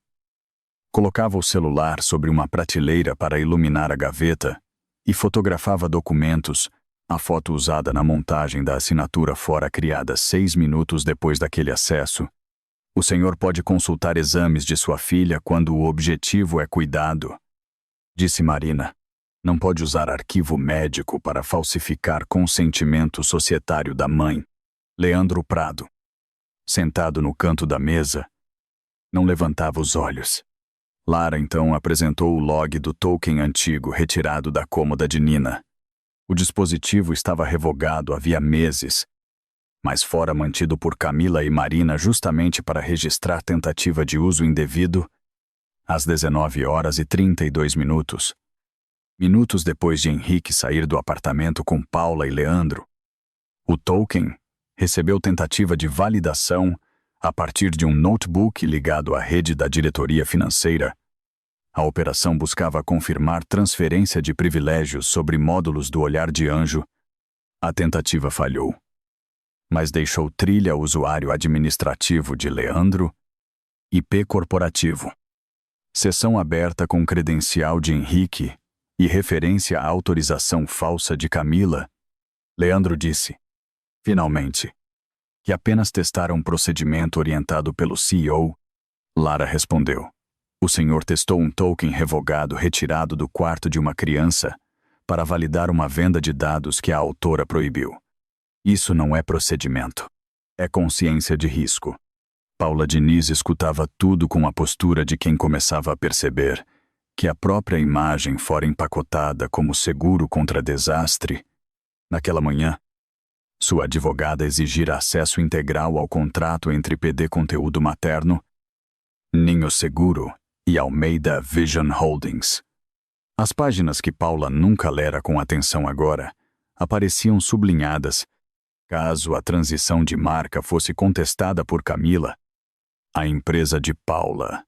Colocava o celular sobre uma prateleira para iluminar a gaveta e fotografava documentos, a foto usada na montagem da assinatura fora criada 6 minutos depois daquele acesso. O senhor pode consultar exames de sua filha quando o objetivo é cuidado, disse Marina. Não pode usar arquivo médico para falsificar consentimento societário da mãe. Leandro Prado, sentado no canto da mesa, não levantava os olhos. Lara então apresentou o log do token antigo retirado da cômoda de Nina. O dispositivo estava revogado havia meses, mas fora mantido por Camila e Marina justamente para registrar tentativa de uso indevido, às 19h32. Minutos depois de Henrique sair do apartamento com Paula e Leandro, o token recebeu tentativa de validação a partir de um notebook ligado à rede da diretoria financeira. A operação buscava confirmar transferência de privilégios sobre módulos do Olhar de Anjo. A tentativa falhou, mas deixou trilha usuário administrativo de Leandro, IP corporativo. Sessão aberta com credencial de Henrique e referência à autorização falsa de Camila. Leandro disse, finalmente, que apenas testaram um procedimento orientado pelo CEO. Lara respondeu, o senhor testou um token revogado retirado do quarto de uma criança para validar uma venda de dados que a autora proibiu. Isso não é procedimento. É consciência de risco. Paula Diniz escutava tudo com a postura de quem começava a perceber que a própria imagem fora empacotada como seguro contra desastre. Naquela manhã, sua advogada exigira acesso integral ao contrato entre PD Conteúdo Materno, Ninho Seguro e Almeida Vision Holdings. As páginas que Paula nunca lera com atenção agora apareciam sublinhadas. Caso a transição de marca fosse contestada por Camila, a empresa de Paula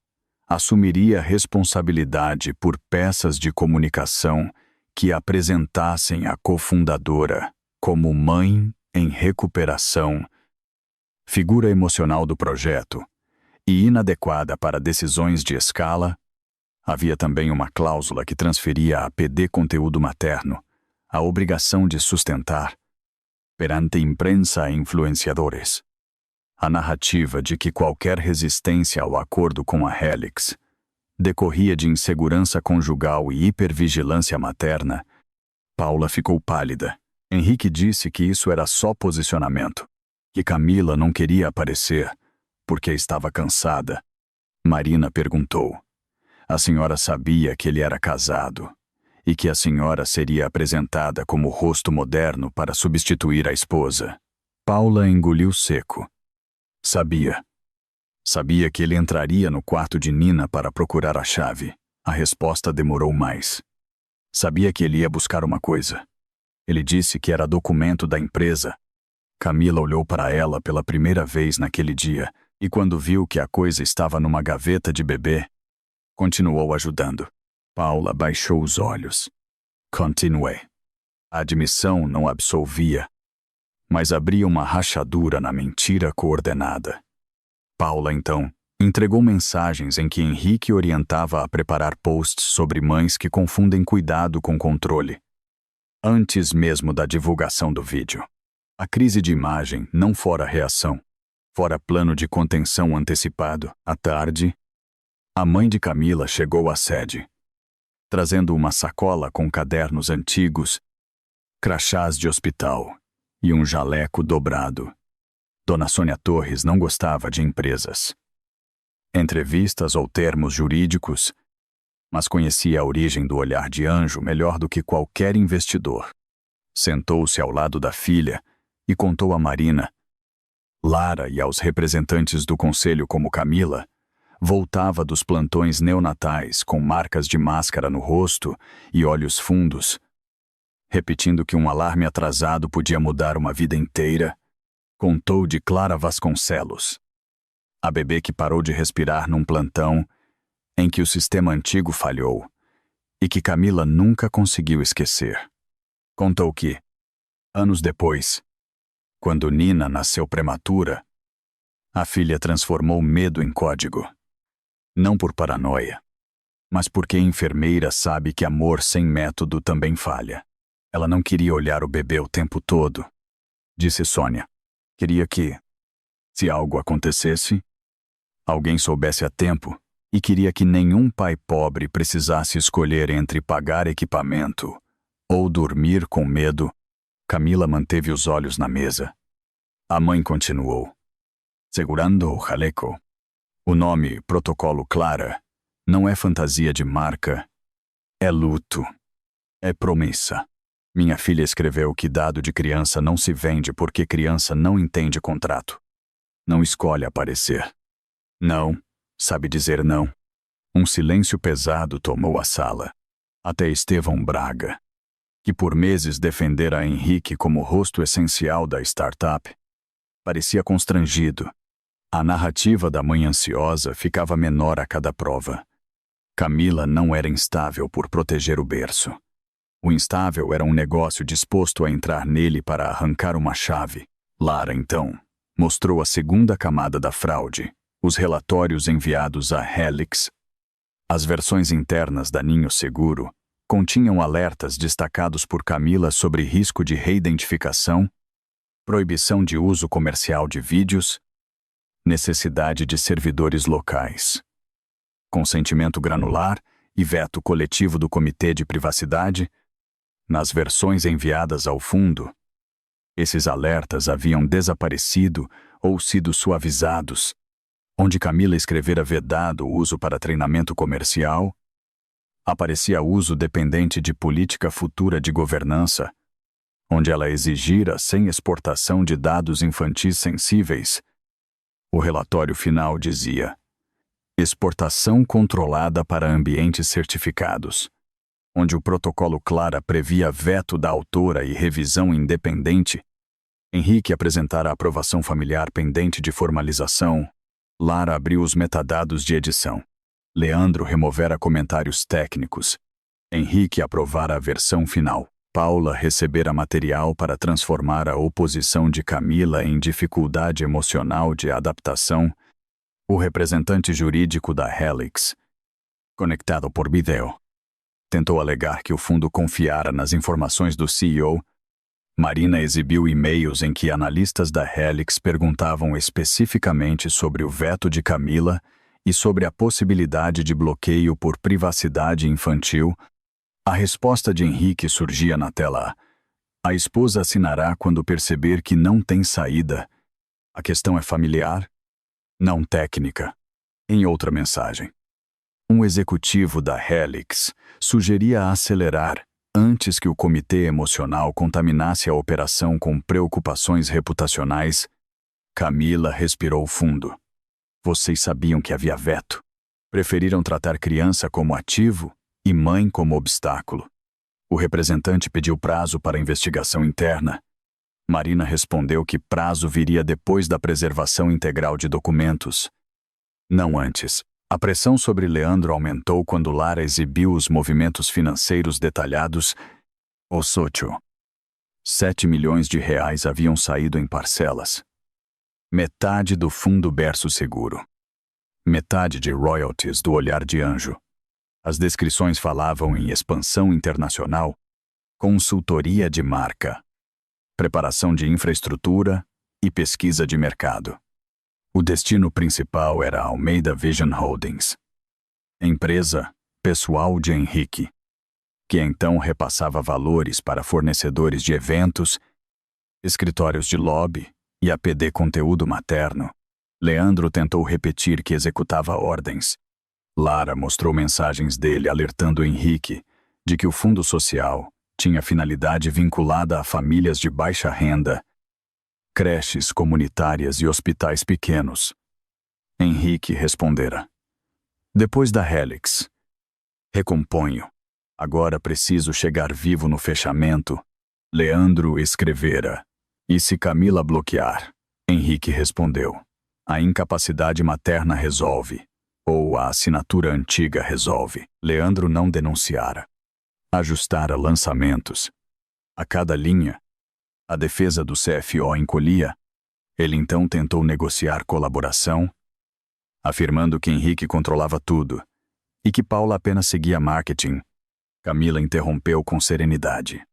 assumiria responsabilidade por peças de comunicação que apresentassem a cofundadora como mãe em recuperação, figura emocional do projeto e inadequada para decisões de escala. Havia também uma cláusula que transferia a PD Conteúdo Materno a obrigação de sustentar, perante imprensa e influenciadores, a narrativa de que qualquer resistência ao acordo com a Helix decorria de insegurança conjugal e hipervigilância materna. Paula ficou pálida. Henrique disse que isso era só posicionamento, que Camila não queria aparecer porque estava cansada. Marina perguntou. A senhora sabia que ele era casado e que a senhora seria apresentada como rosto moderno para substituir a esposa. Paula engoliu seco. Sabia. Sabia que ele entraria no quarto de Nina para procurar a chave. A resposta demorou mais. Sabia que ele ia buscar uma coisa. Ele disse que era documento da empresa. Camila olhou para ela pela primeira vez naquele dia e quando viu que a coisa estava numa gaveta de bebê, continuou ajudando. Paula baixou os olhos. Continuei. A admissão não absolvia, mas abria uma rachadura na mentira coordenada. Paula, então, entregou mensagens em que Henrique orientava a preparar posts sobre mães que confundem cuidado com controle. Antes mesmo da divulgação do vídeo. A crise de imagem não fora reação, fora plano de contenção antecipado. À tarde, a mãe de Camila chegou à sede, trazendo uma sacola com cadernos antigos, crachás de hospital e um jaleco dobrado. Dona Sônia Torres não gostava de empresas, entrevistas ou termos jurídicos, mas conhecia a origem do olhar de Anjo melhor do que qualquer investidor. Sentou-se ao lado da filha e contou a Marina, Lara e aos representantes do conselho como Camila, voltava dos plantões neonatais com marcas de máscara no rosto e olhos fundos, repetindo que um alarme atrasado podia mudar uma vida inteira. Contou de Clara Vasconcelos, a bebê que parou de respirar num plantão em que o sistema antigo falhou e que Camila nunca conseguiu esquecer. Contou que, anos depois, quando Nina nasceu prematura, a filha transformou medo em código. Não por paranoia, mas porque a enfermeira sabe que amor sem método também falha. Ela não queria olhar o bebê o tempo todo, disse Sônia. Queria que, se algo acontecesse, alguém soubesse a tempo, e queria que nenhum pai pobre precisasse escolher entre pagar equipamento ou dormir com medo. Camila manteve os olhos na mesa. A mãe continuou, segurando o jaleco. O nome Protocolo Clara não é fantasia de marca, é luto, é promessa. Minha filha escreveu que dado de criança não se vende porque criança não entende contrato. Não escolhe aparecer. Não, sabe dizer não. Um silêncio pesado tomou a sala. Até Estevão Braga, que por meses defendera Henrique como rosto essencial da startup, parecia constrangido. A narrativa da mãe ansiosa ficava menor a cada prova. Camila não era instável por proteger o berço. O instável era um negócio disposto a entrar nele para arrancar uma chave. Lara, então, mostrou a segunda camada da fraude, os relatórios enviados à Helix. As versões internas da Ninho Seguro continham alertas destacados por Camila sobre risco de reidentificação, proibição de uso comercial de vídeos, necessidade de servidores locais, consentimento granular e veto coletivo do Comitê de Privacidade. Nas versões enviadas ao fundo, esses alertas haviam desaparecido ou sido suavizados. Onde Camila escrevera vedado o uso para treinamento comercial, aparecia uso dependente de política futura de governança, onde ela exigira sem exportação de dados infantis sensíveis. O relatório final dizia: exportação controlada para ambientes certificados, onde o protocolo Clara previa veto da autora e revisão independente. Henrique apresentara a aprovação familiar pendente de formalização. Lara abriu os metadados de edição. Leandro removera comentários técnicos. Henrique aprovara a versão final. Paula recebera material para transformar a oposição de Camila em dificuldade emocional de adaptação. O representante jurídico da Helix, conectado por vídeo, tentou alegar que o fundo confiara nas informações do CEO. Marina exibiu e-mails em que analistas da Helix perguntavam especificamente sobre o veto de Camila e sobre a possibilidade de bloqueio por privacidade infantil. A resposta de Henrique surgia na tela. A esposa assinará quando perceber que não tem saída. A questão é familiar, não técnica. Em outra mensagem, um executivo da Helix sugeria acelerar antes que o comitê emocional contaminasse a operação com preocupações reputacionais. Camila respirou fundo. Vocês sabiam que havia veto. Preferiram tratar criança como ativo e mãe como obstáculo. O representante pediu prazo para investigação interna. Marina respondeu que prazo viria depois da preservação integral de documentos, não antes. A pressão sobre Leandro aumentou quando Lara exibiu os movimentos financeiros detalhados. O sócio. 7 milhões de reais haviam saído em parcelas. Metade do fundo berço seguro. Metade de royalties do Olhar de Anjo. As descrições falavam em expansão internacional, consultoria de marca, preparação de infraestrutura e pesquisa de mercado. O destino principal era a Almeida Vision Holdings, empresa pessoal de Henrique, que então repassava valores para fornecedores de eventos escritórios de lobby e APD conteúdo materno. Leandro tentou repetir que executava ordens. Lara mostrou mensagens dele alertando Henrique de que o fundo social tinha finalidade vinculada a famílias de baixa renda, creches comunitárias e hospitais pequenos. Henrique respondera: depois da Helix. Recomponho. Agora preciso chegar vivo no fechamento. Leandro escrevera: e se Camila bloquear? Henrique respondeu: a incapacidade materna resolve. Ou a assinatura antiga resolve. Leandro não denunciara. Ajustara lançamentos. A cada linha, a defesa do CFO encolhia. Ele então tentou negociar colaboração, afirmando que Henrique controlava tudo e que Paula apenas seguia marketing. Camila interrompeu com serenidade.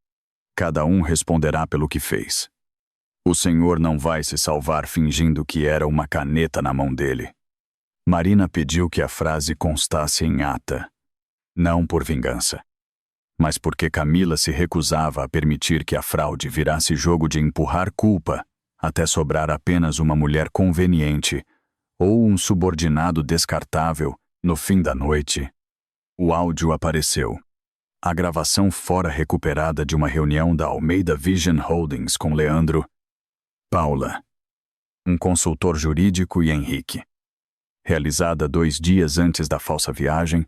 Cada um responderá pelo que fez. O senhor não vai se salvar fingindo que era uma caneta na mão dele. Marina pediu que a frase constasse em ata, não por vingança, mas porque Camila se recusava a permitir que a fraude virasse jogo de empurrar culpa até sobrar apenas uma mulher conveniente ou um subordinado descartável no fim da noite. O áudio apareceu. A gravação fora recuperada de uma reunião da Almeida Vision Holdings com Leandro, Paula, um consultor jurídico e Henrique. Realizada 2 dias antes da falsa viagem,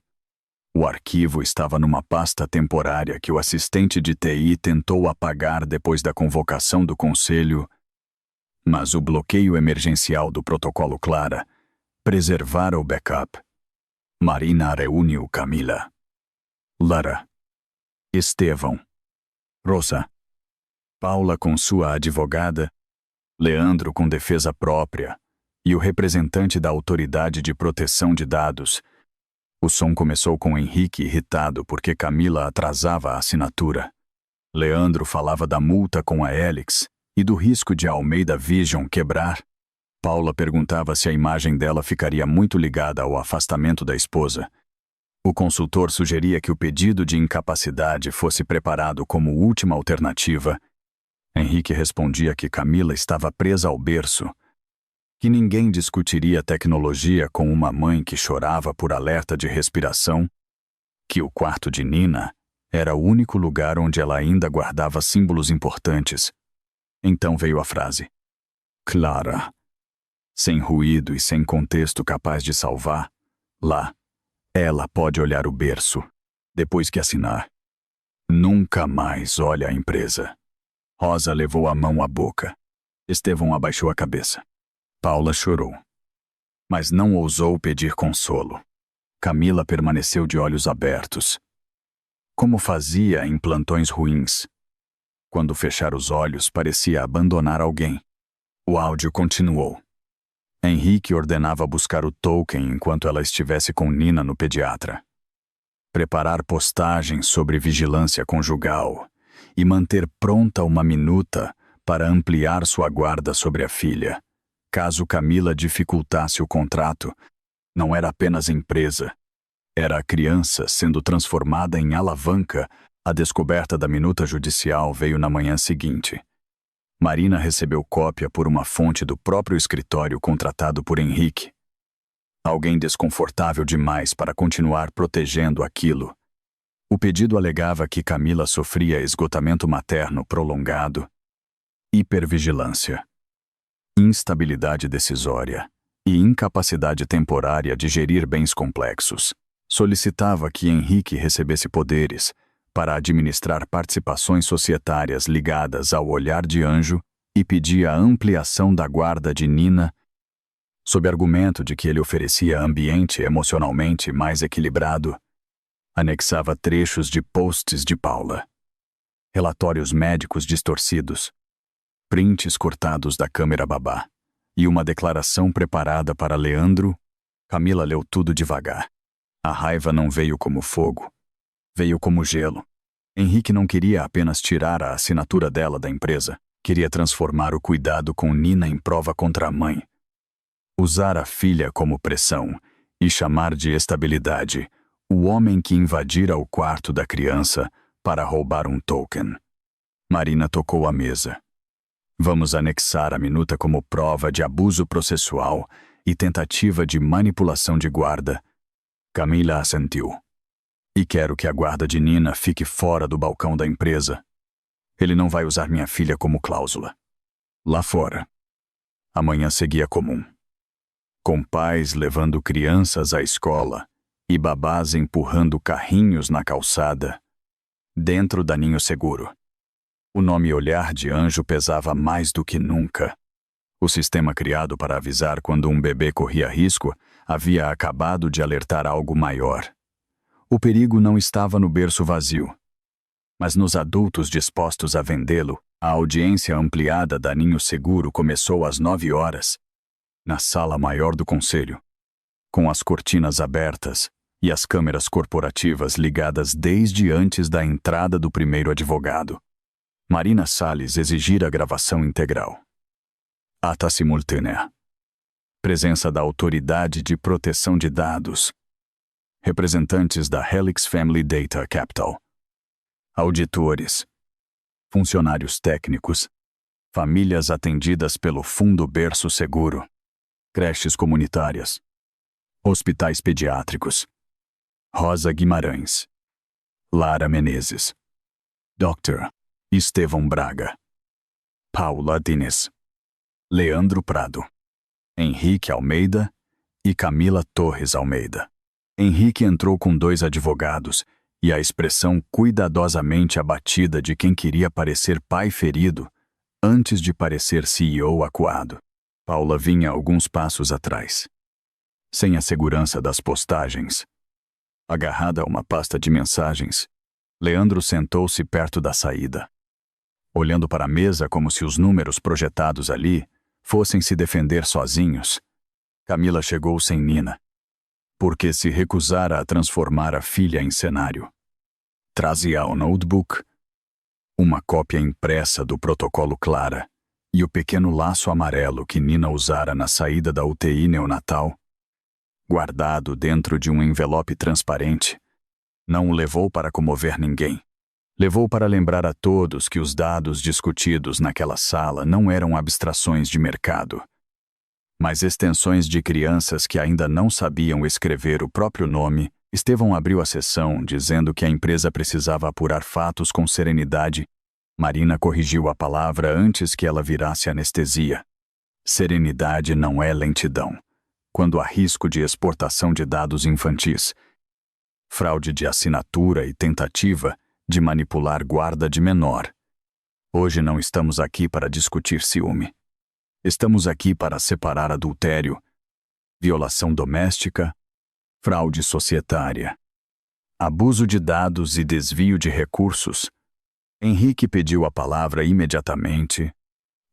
o arquivo estava numa pasta temporária que o assistente de TI tentou apagar depois da convocação do conselho, mas o bloqueio emergencial do protocolo Clara preservara o backup. Marina reuniu Camila, Lara, Estevão, Rosa, Paula com sua advogada, Leandro com defesa própria e o representante da Autoridade de Proteção de Dados. O som começou com Henrique irritado porque Camila atrasava a assinatura. Leandro falava da multa com a Helix e do risco de a Almeida Vision quebrar. Paula perguntava se a imagem dela ficaria muito ligada ao afastamento da esposa. O consultor sugeria que o pedido de incapacidade fosse preparado como última alternativa. Henrique respondia que Camila estava presa ao berço, que ninguém discutiria tecnologia com uma mãe que chorava por alerta de respiração, que o quarto de Nina era o único lugar onde ela ainda guardava símbolos importantes. Então veio a frase: Clara. Sem ruído e sem contexto capaz de salvar, lá, ela pode olhar o berço, depois que assinar. Nunca mais olha a empresa. Rosa levou a mão à boca. Estevão abaixou a cabeça. Paula chorou, mas não ousou pedir consolo. Camila permaneceu de olhos abertos, como fazia em plantões ruins. Quando fechar os olhos, parecia abandonar alguém. O áudio continuou. Henrique ordenava buscar o token enquanto ela estivesse com Nina no pediatra. Preparar postagens sobre vigilância conjugal e manter pronta uma minuta para ampliar sua guarda sobre a filha. Caso Camila dificultasse o contrato, não era apenas empresa. Era a criança sendo transformada em alavanca. A descoberta da minuta judicial veio na manhã seguinte. Marina recebeu cópia por uma fonte do próprio escritório contratado por Henrique. Alguém desconfortável demais para continuar protegendo aquilo. O pedido alegava que Camila sofria esgotamento materno prolongado, hipervigilância, instabilidade decisória e incapacidade temporária de gerir bens complexos. Solicitava que Henrique recebesse poderes para administrar participações societárias ligadas ao Olhar de Anjo e pedia a ampliação da guarda de Nina, sob argumento de que ele oferecia ambiente emocionalmente mais equilibrado. Anexava trechos de posts de Paula, relatórios médicos distorcidos, prints cortados da câmera babá e uma declaração preparada para Leandro. Camila leu tudo devagar. A raiva não veio como fogo, veio como gelo. Henrique não queria apenas tirar a assinatura dela da empresa, queria transformar o cuidado com Nina em prova contra a mãe. Usar a filha como pressão e chamar de estabilidade o homem que invadira o quarto da criança para roubar um token. Marina tocou a mesa. Vamos anexar a minuta como prova de abuso processual e tentativa de manipulação de guarda. Camila assentiu. E quero que a guarda de Nina fique fora do balcão da empresa. Ele não vai usar minha filha como cláusula. Lá fora. A manhã seguia comum. Com pais levando crianças à escola e babás empurrando carrinhos na calçada. Dentro da Ninho Seguro. O nome Olhar de Anjo pesava mais do que nunca. O sistema criado para avisar quando um bebê corria risco havia acabado de alertar algo maior. O perigo não estava no berço vazio, mas nos adultos dispostos a vendê-lo. A audiência ampliada da Ninho Seguro começou às 9 horas, na sala maior do conselho, com as cortinas abertas e as câmeras corporativas ligadas desde antes da entrada do primeiro advogado. Marina Salles exigira a gravação integral. Ata simultânea. Presença da Autoridade de Proteção de Dados. Representantes da Helix Family Data Capital. Auditores. Funcionários técnicos. Famílias atendidas pelo Fundo Berço Seguro. Creches comunitárias. Hospitais pediátricos. Rosa Guimarães. Lara Menezes. Dr. Estevão Braga. Paula Dines. Leandro Prado. Henrique Almeida e Camila Torres Almeida. Henrique entrou com 2 advogados e a expressão cuidadosamente abatida de quem queria parecer pai ferido antes de parecer CEO acuado. Paula vinha alguns passos atrás, sem a segurança das postagens. Agarrada a uma pasta de mensagens, Leandro sentou-se perto da saída, olhando para a mesa como se os números projetados ali fossem se defender sozinhos. Camila chegou sem Nina, porque se recusara a transformar a filha em cenário. Trazia o notebook, uma cópia impressa do protocolo Clara e o pequeno laço amarelo que Nina usara na saída da UTI neonatal, guardado dentro de um envelope transparente. Não o levou para comover ninguém. Levou para lembrar a todos que os dados discutidos naquela sala não eram abstrações de mercado, mas extensões de crianças que ainda não sabiam escrever o próprio nome. Estevão abriu a sessão, dizendo que a empresa precisava apurar fatos com serenidade. Marina corrigiu a palavra antes que ela virasse anestesia. Serenidade não é lentidão, quando há risco de exportação de dados infantis, fraude de assinatura e tentativa de manipular guarda de menor. Hoje não estamos aqui para discutir ciúme. Estamos aqui para separar adultério, violação doméstica, fraude societária, abuso de dados e desvio de recursos. Henrique pediu a palavra imediatamente.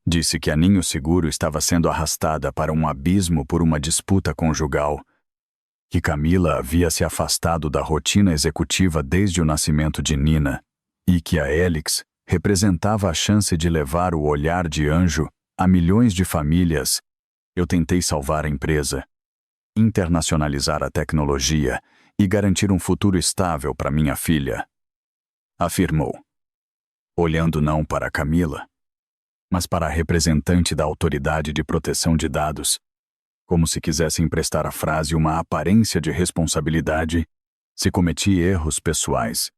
Disse que a Ninho Seguro estava sendo arrastada para um abismo por uma disputa conjugal, que Camila havia se afastado da rotina executiva desde o nascimento de Nina e que a Helix representava a chance de levar o olhar de anjo a milhões de famílias. Eu tentei salvar a empresa, internacionalizar a tecnologia e garantir um futuro estável para minha filha, afirmou, olhando não para Camila, mas para a representante da Autoridade de Proteção de Dados, como se quisesse emprestar à frase uma aparência de responsabilidade. Se cometi erros pessoais,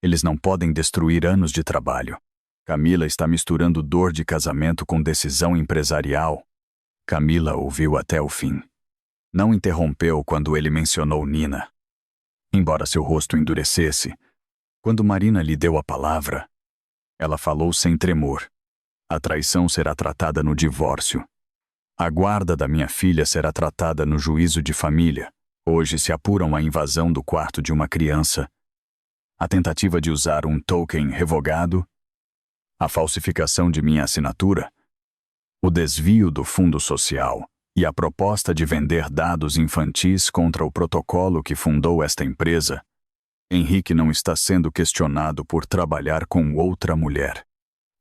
eles não podem destruir anos de trabalho. Camila está misturando dor de casamento com decisão empresarial. Camila ouviu até o fim. Não interrompeu quando ele mencionou Nina. Embora seu rosto endurecesse, quando Marina lhe deu a palavra, ela falou sem tremor. A traição será tratada no divórcio. A guarda da minha filha será tratada no juízo de família. Hoje se apuram a invasão do quarto de uma criança, a tentativa de usar um token revogado, a falsificação de minha assinatura, o desvio do fundo social e a proposta de vender dados infantis contra o protocolo que fundou esta empresa. Henrique não está sendo questionado por trabalhar com outra mulher.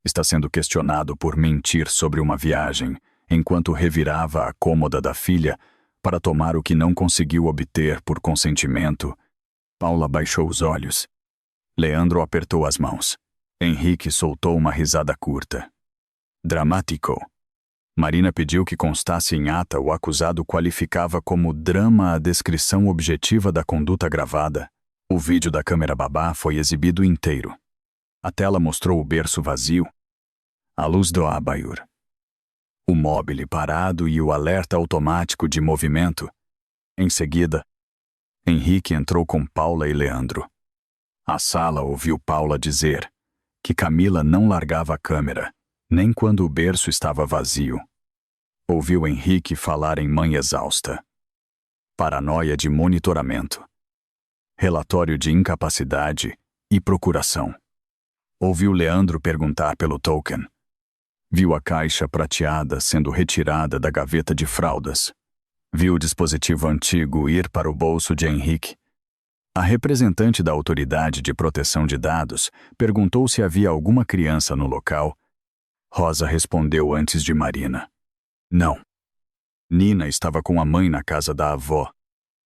Está sendo questionado por mentir sobre uma viagem, enquanto revirava a cômoda da filha para tomar o que não conseguiu obter por consentimento. Paula baixou os olhos. Leandro apertou as mãos. Henrique soltou uma risada curta. Dramático. Marina pediu que constasse em ata o acusado qualificava como drama a descrição objetiva da conduta gravada. O vídeo da câmera babá foi exibido inteiro. A tela mostrou o berço vazio, a luz do abajur, o móbile parado e o alerta automático de movimento. Em seguida, Henrique entrou com Paula e Leandro. A sala ouviu Paula dizer que Camila não largava a câmera, nem quando o berço estava vazio. Ouviu Henrique falar em mãe exausta. Paranoia de monitoramento. Relatório de incapacidade e procuração. Ouviu Leandro perguntar pelo token. Viu a caixa prateada sendo retirada da gaveta de fraldas. Viu o dispositivo antigo ir para o bolso de Henrique. A representante da Autoridade de Proteção de Dados perguntou se havia alguma criança no local. Rosa respondeu antes de Marina. Não. Nina estava com a mãe na casa da avó.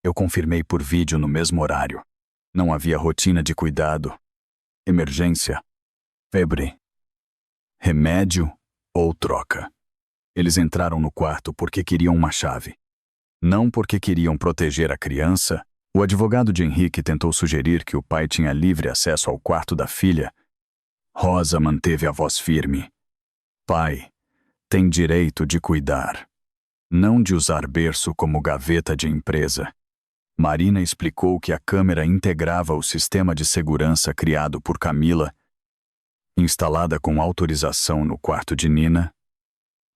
Eu confirmei por vídeo no mesmo horário. Não havia rotina de cuidado. Emergência. Febre. Remédio ou troca. Eles entraram no quarto porque queriam uma chave. Não porque queriam proteger a criança. O advogado de Henrique tentou sugerir que o pai tinha livre acesso ao quarto da filha. Rosa manteve a voz firme. Pai tem direito de cuidar, não de usar berço como gaveta de empresa. Marina explicou que a câmera integrava o sistema de segurança criado por Camila, instalada com autorização no quarto de Nina,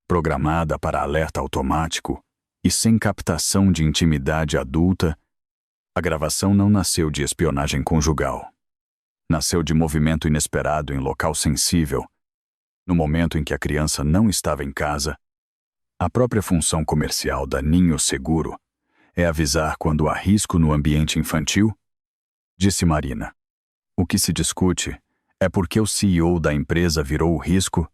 programada para alerta automático e sem captação de intimidade adulta. A gravação não nasceu de espionagem conjugal. Nasceu de movimento inesperado em local sensível. No momento em que a criança não estava em casa, a própria função comercial da Ninho Seguro é avisar quando há risco no ambiente infantil, disse Marina. O que se discute é porque o CEO da empresa virou o risco.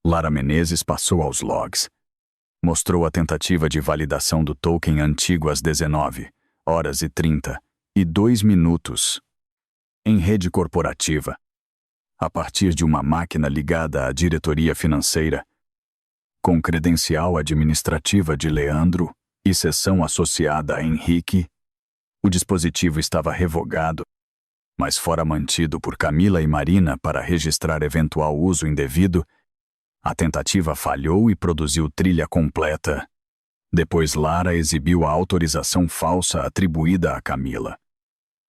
Lara Menezes passou aos logs. Mostrou a tentativa de validação do token antigo às 19h30 em rede corporativa, a partir de uma máquina ligada à diretoria financeira, com credencial administrativa de Leandro e seção associada a Henrique. O dispositivo estava revogado, mas fora mantido por Camila e Marina para registrar eventual uso indevido. A tentativa falhou e produziu trilha completa. Depois Lara exibiu a autorização falsa atribuída a Camila.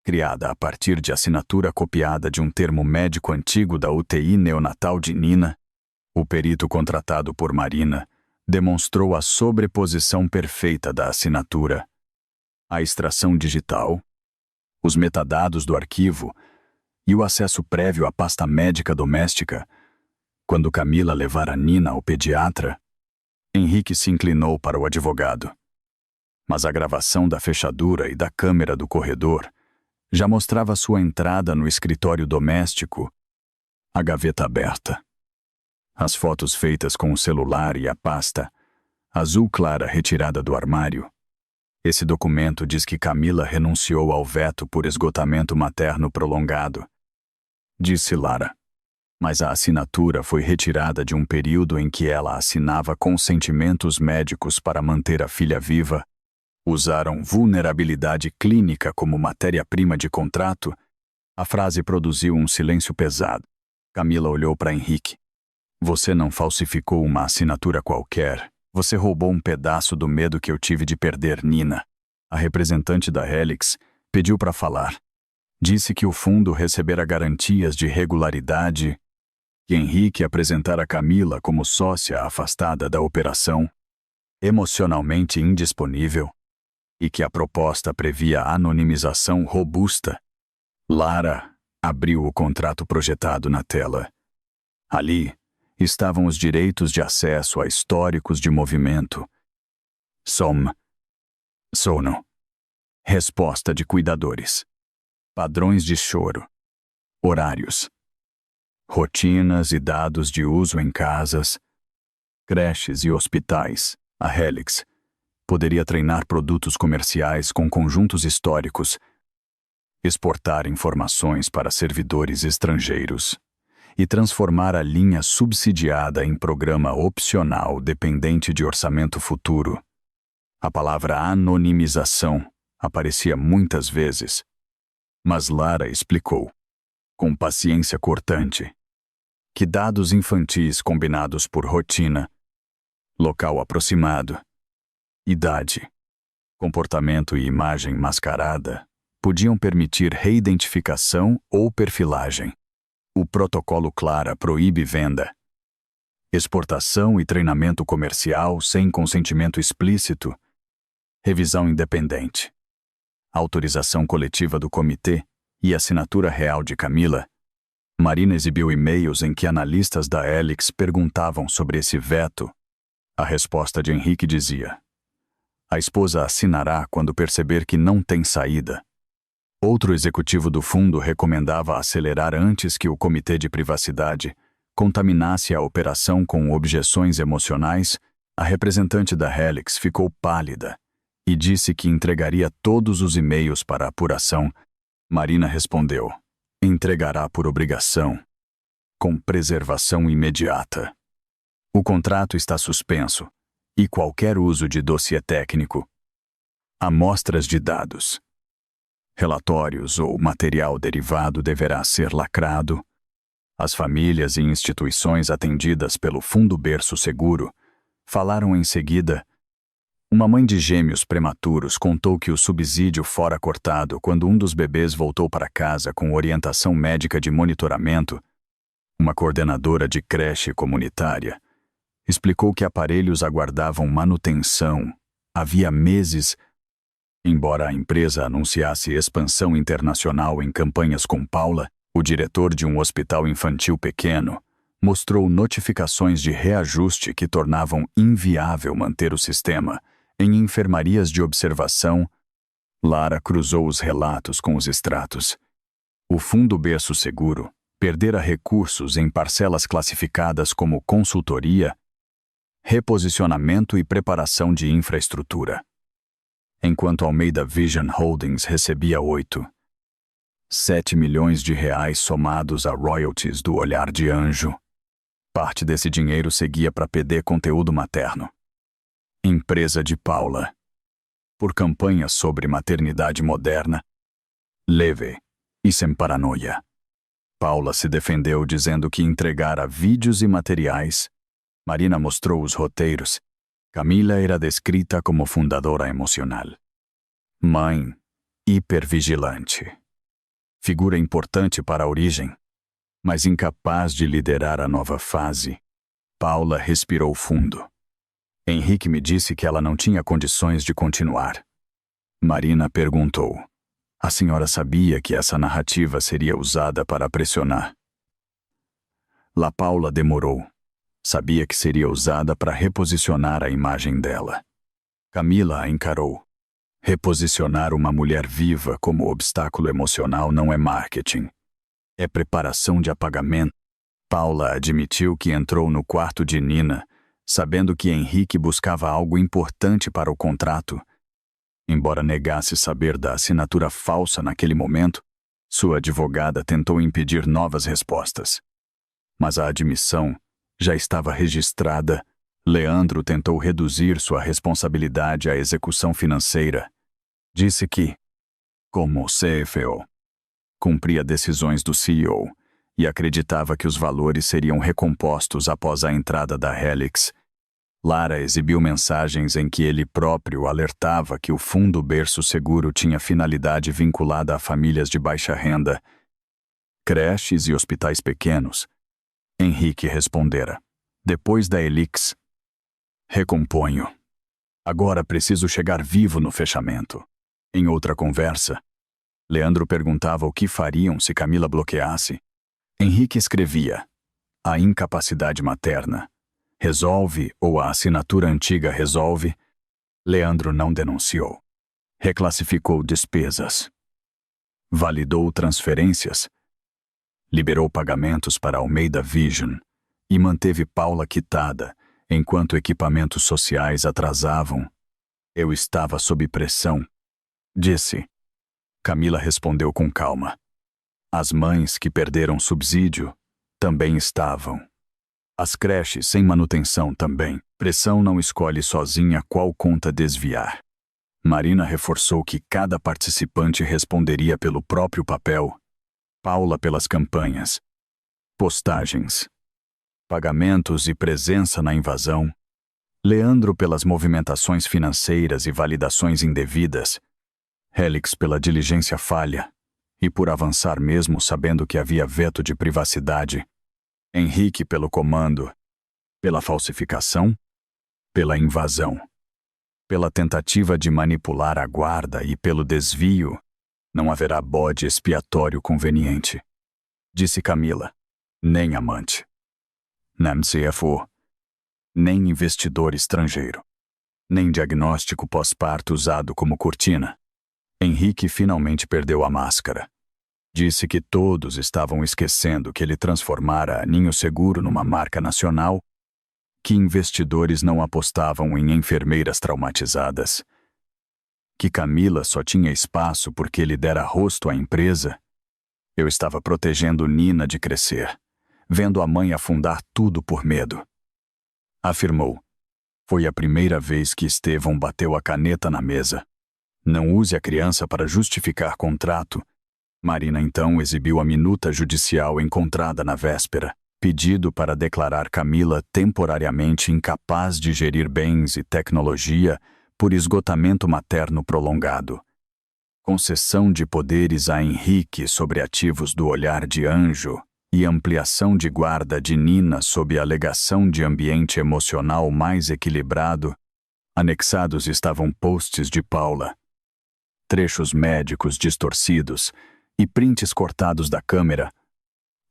Criada a partir de assinatura copiada de um termo médico antigo da UTI neonatal de Nina, o perito contratado por Marina demonstrou a sobreposição perfeita da assinatura, a extração digital, os metadados do arquivo e o acesso prévio à pasta médica doméstica. Quando Camila levara Nina ao pediatra, Henrique se inclinou para o advogado. Mas a gravação da fechadura e da câmera do corredor já mostrava sua entrada no escritório doméstico, a gaveta aberta. As fotos feitas com o celular e a pasta, azul clara retirada do armário. Esse documento diz que Camila renunciou ao veto por esgotamento materno prolongado, disse Lara. Mas a assinatura foi retirada de um período em que ela assinava consentimentos médicos para manter a filha viva. Usaram vulnerabilidade clínica como matéria-prima de contrato. A frase produziu um silêncio pesado. Camila olhou para Henrique. Você não falsificou uma assinatura qualquer. Você roubou um pedaço do medo que eu tive de perder Nina. A representante da Helix pediu para falar. Disse que o fundo recebera garantias de regularidade, que Henrique apresentara Camila como sócia afastada da operação, emocionalmente indisponível, e que a proposta previa anonimização robusta. Lara abriu o contrato projetado na tela. Ali estavam os direitos de acesso a históricos de movimento. Sono. Resposta de cuidadores. Padrões de choro. Horários. Rotinas e dados de uso em casas, creches e hospitais. A Helix poderia treinar produtos comerciais com conjuntos históricos, exportar informações para servidores estrangeiros e transformar a linha subsidiada em programa opcional dependente de orçamento futuro. A palavra anonimização aparecia muitas vezes, mas Lara explicou, com paciência cortante, que dados infantis combinados por rotina, local aproximado, idade, comportamento e imagem mascarada podiam permitir reidentificação ou perfilagem. O protocolo Clara proíbe venda, exportação e treinamento comercial sem consentimento explícito, revisão independente, autorização coletiva do comitê e assinatura real de Camila. Marina exibiu e-mails em que analistas da Helix perguntavam sobre esse veto. A resposta de Henrique dizia: a esposa assinará quando perceber que não tem saída. Outro executivo do fundo recomendava acelerar antes que o comitê de privacidade contaminasse a operação com objeções emocionais. A representante da Helix ficou pálida e disse que entregaria todos os e-mails para apuração. Marina respondeu: entregará por obrigação, com preservação imediata. O contrato está suspenso e qualquer uso de dossiê técnico, amostras de dados, relatórios ou material derivado deverá ser lacrado. As famílias e instituições atendidas pelo Fundo Berço Seguro falaram em seguida. Uma mãe de gêmeos prematuros contou que o subsídio fora cortado quando um dos bebês voltou para casa com orientação médica de monitoramento. Uma coordenadora de creche comunitária explicou que aparelhos aguardavam manutenção havia meses. Embora a empresa anunciasse expansão internacional em campanhas com Paula, o diretor de um hospital infantil pequeno mostrou notificações de reajuste que tornavam inviável manter o sistema em enfermarias de observação. Lara cruzou os relatos com os extratos. O Fundo Berço Seguro perdera recursos em parcelas classificadas como consultoria, reposicionamento e preparação de infraestrutura, enquanto Almeida Vision Holdings recebia 7 milhões de reais somados a royalties do Olhar de Anjo. Parte desse dinheiro seguia para PD Conteúdo Materno, empresa de Paula, por campanhas sobre maternidade moderna, leve e sem paranoia. Paula se defendeu dizendo que entregara vídeos e materiais. Marina mostrou os roteiros. Camila era descrita como fundadora emocional, mãe hipervigilante, figura importante para a origem, mas incapaz de liderar a nova fase. Paula respirou fundo. Henrique me disse que ela não tinha condições de continuar. Marina perguntou: a senhora sabia que essa narrativa seria usada para pressionar? La Paula demorou. Sabia que seria usada para reposicionar a imagem dela. Camila a encarou. Reposicionar uma mulher viva como obstáculo emocional não é marketing. É preparação de apagamento. Paula admitiu que entrou no quarto de Nina, sabendo que Henrique buscava algo importante para o contrato. Embora negasse saber da assinatura falsa naquele momento, sua advogada tentou impedir novas respostas. Mas a admissão já estava registrada. Leandro tentou reduzir sua responsabilidade à execução financeira. Disse que, como CFO, cumpria decisões do CEO e acreditava que os valores seriam recompostos após a entrada da Helix. Lara exibiu mensagens em que ele próprio alertava que o Fundo Berço Seguro tinha finalidade vinculada a famílias de baixa renda, creches e hospitais pequenos. Henrique respondera: depois da Helix, recomponho. Agora preciso chegar vivo no fechamento. Em outra conversa, Leandro perguntava o que fariam se Camila bloqueasse. Henrique escrevia: a incapacidade materna resolve ou a assinatura antiga resolve. Leandro não denunciou. Reclassificou despesas. Validou transferências. Liberou pagamentos para Almeida Vision e manteve Paula quitada enquanto equipamentos sociais atrasavam. Eu estava sob pressão, disse. Camila respondeu com calma: as mães que perderam subsídio também estavam. As creches sem manutenção também. Pressão não escolhe sozinha qual conta desviar. Marina reforçou que cada participante responderia pelo próprio papel. Paula pelas campanhas, postagens, pagamentos e presença na invasão. Leandro pelas movimentações financeiras e validações indevidas. Helix pela diligência falha e por avançar mesmo sabendo que havia veto de privacidade. Henrique pelo comando, pela falsificação, pela invasão, pela tentativa de manipular a guarda e pelo desvio. Não haverá bode expiatório conveniente, disse Camila. Nem amante, nem CFO, nem investidor estrangeiro, nem diagnóstico pós-parto usado como cortina. Henrique finalmente perdeu a máscara. Disse que todos estavam esquecendo que ele transformara a Ninho Seguro numa marca nacional, que investidores não apostavam em enfermeiras traumatizadas, que Camila só tinha espaço porque ele dera rosto à empresa. Eu estava protegendo Nina de crescer, vendo a mãe afundar tudo por medo. Afirmou. Foi a primeira vez que Estevão bateu a caneta na mesa. Não use a criança para justificar contrato. Marina então exibiu a minuta judicial encontrada na véspera, pedido para declarar Camila temporariamente incapaz de gerir bens e tecnologia por esgotamento materno prolongado. Concessão de poderes a Henrique sobre ativos do Olhar de Anjo e ampliação de guarda de Nina sob a alegação de ambiente emocional mais equilibrado. Anexados estavam posts de Paula, trechos médicos distorcidos e prints cortados da câmera.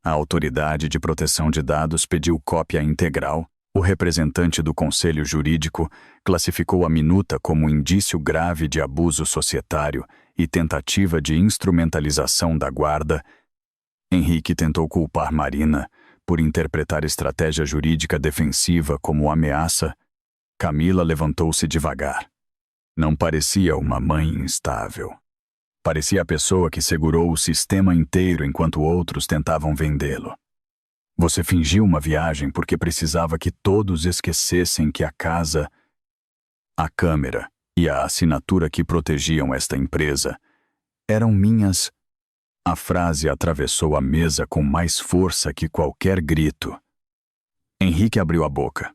A Autoridade de Proteção de Dados pediu cópia integral. O representante do Conselho Jurídico classificou a minuta como indício grave de abuso societário e tentativa de instrumentalização da guarda. Henrique tentou culpar Marina por interpretar estratégia jurídica defensiva como ameaça. Camila levantou-se devagar. Não parecia uma mãe instável. Parecia a pessoa que segurou o sistema inteiro enquanto outros tentavam vendê-lo. Você fingiu uma viagem porque precisava que todos esquecessem que a casa, a câmera e a assinatura que protegiam esta empresa eram minhas. A frase atravessou a mesa com mais força que qualquer grito. Henrique abriu a boca.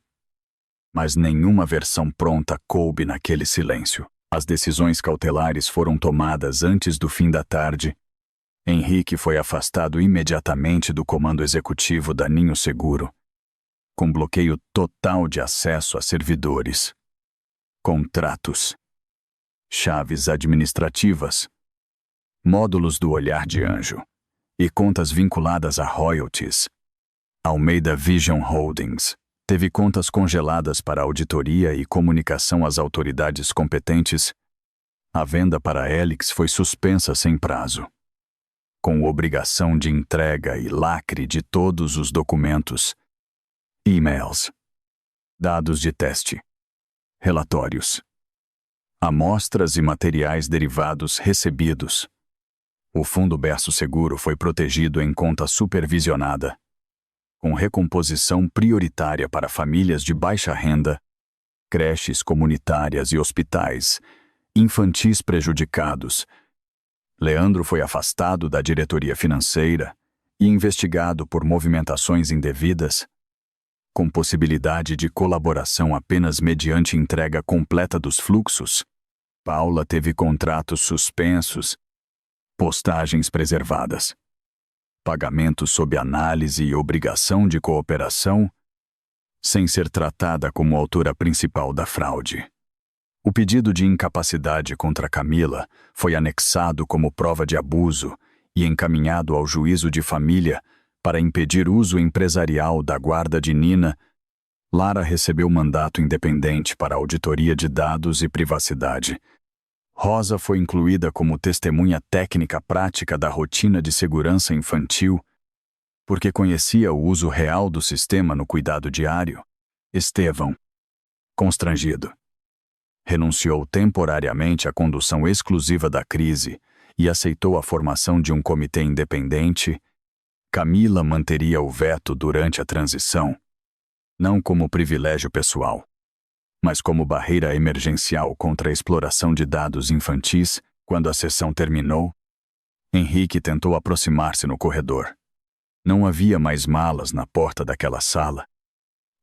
Mas nenhuma versão pronta coube naquele silêncio. As decisões cautelares foram tomadas antes do fim da tarde. Henrique foi afastado imediatamente do comando executivo da Ninho Seguro, com bloqueio total de acesso a servidores, contratos, chaves administrativas, módulos do Olhar de Anjo e contas vinculadas a royalties. Almeida Vision Holdings teve contas congeladas para auditoria e comunicação às autoridades competentes. A venda para Helix foi suspensa sem prazo, com obrigação de entrega e lacre de todos os documentos, e-mails, dados de teste, relatórios, amostras e materiais derivados recebidos. O Fundo Berço Seguro foi protegido em conta supervisionada, com recomposição prioritária para famílias de baixa renda, creches comunitárias e hospitais, infantis prejudicados. Leandro foi afastado da diretoria financeira e investigado por movimentações indevidas, com possibilidade de colaboração apenas mediante entrega completa dos fluxos. Paula teve contratos suspensos, postagens preservadas, pagamentos sob análise e obrigação de cooperação, sem ser tratada como autora principal da fraude. O pedido de incapacidade contra Camila foi anexado como prova de abuso e encaminhado ao juízo de família para impedir uso empresarial da guarda de Nina. Lara recebeu mandato independente para auditoria de dados e privacidade. Rosa foi incluída como testemunha técnica prática da rotina de segurança infantil, porque conhecia o uso real do sistema no cuidado diário. Estevão, constrangido, renunciou temporariamente à condução exclusiva da crise e aceitou a formação de um comitê independente. Camila manteria o veto durante a transição, não como privilégio pessoal, mas como barreira emergencial contra a exploração de dados infantis. Quando a sessão terminou, Henrique tentou aproximar-se no corredor. Não havia mais malas na porta daquela sala,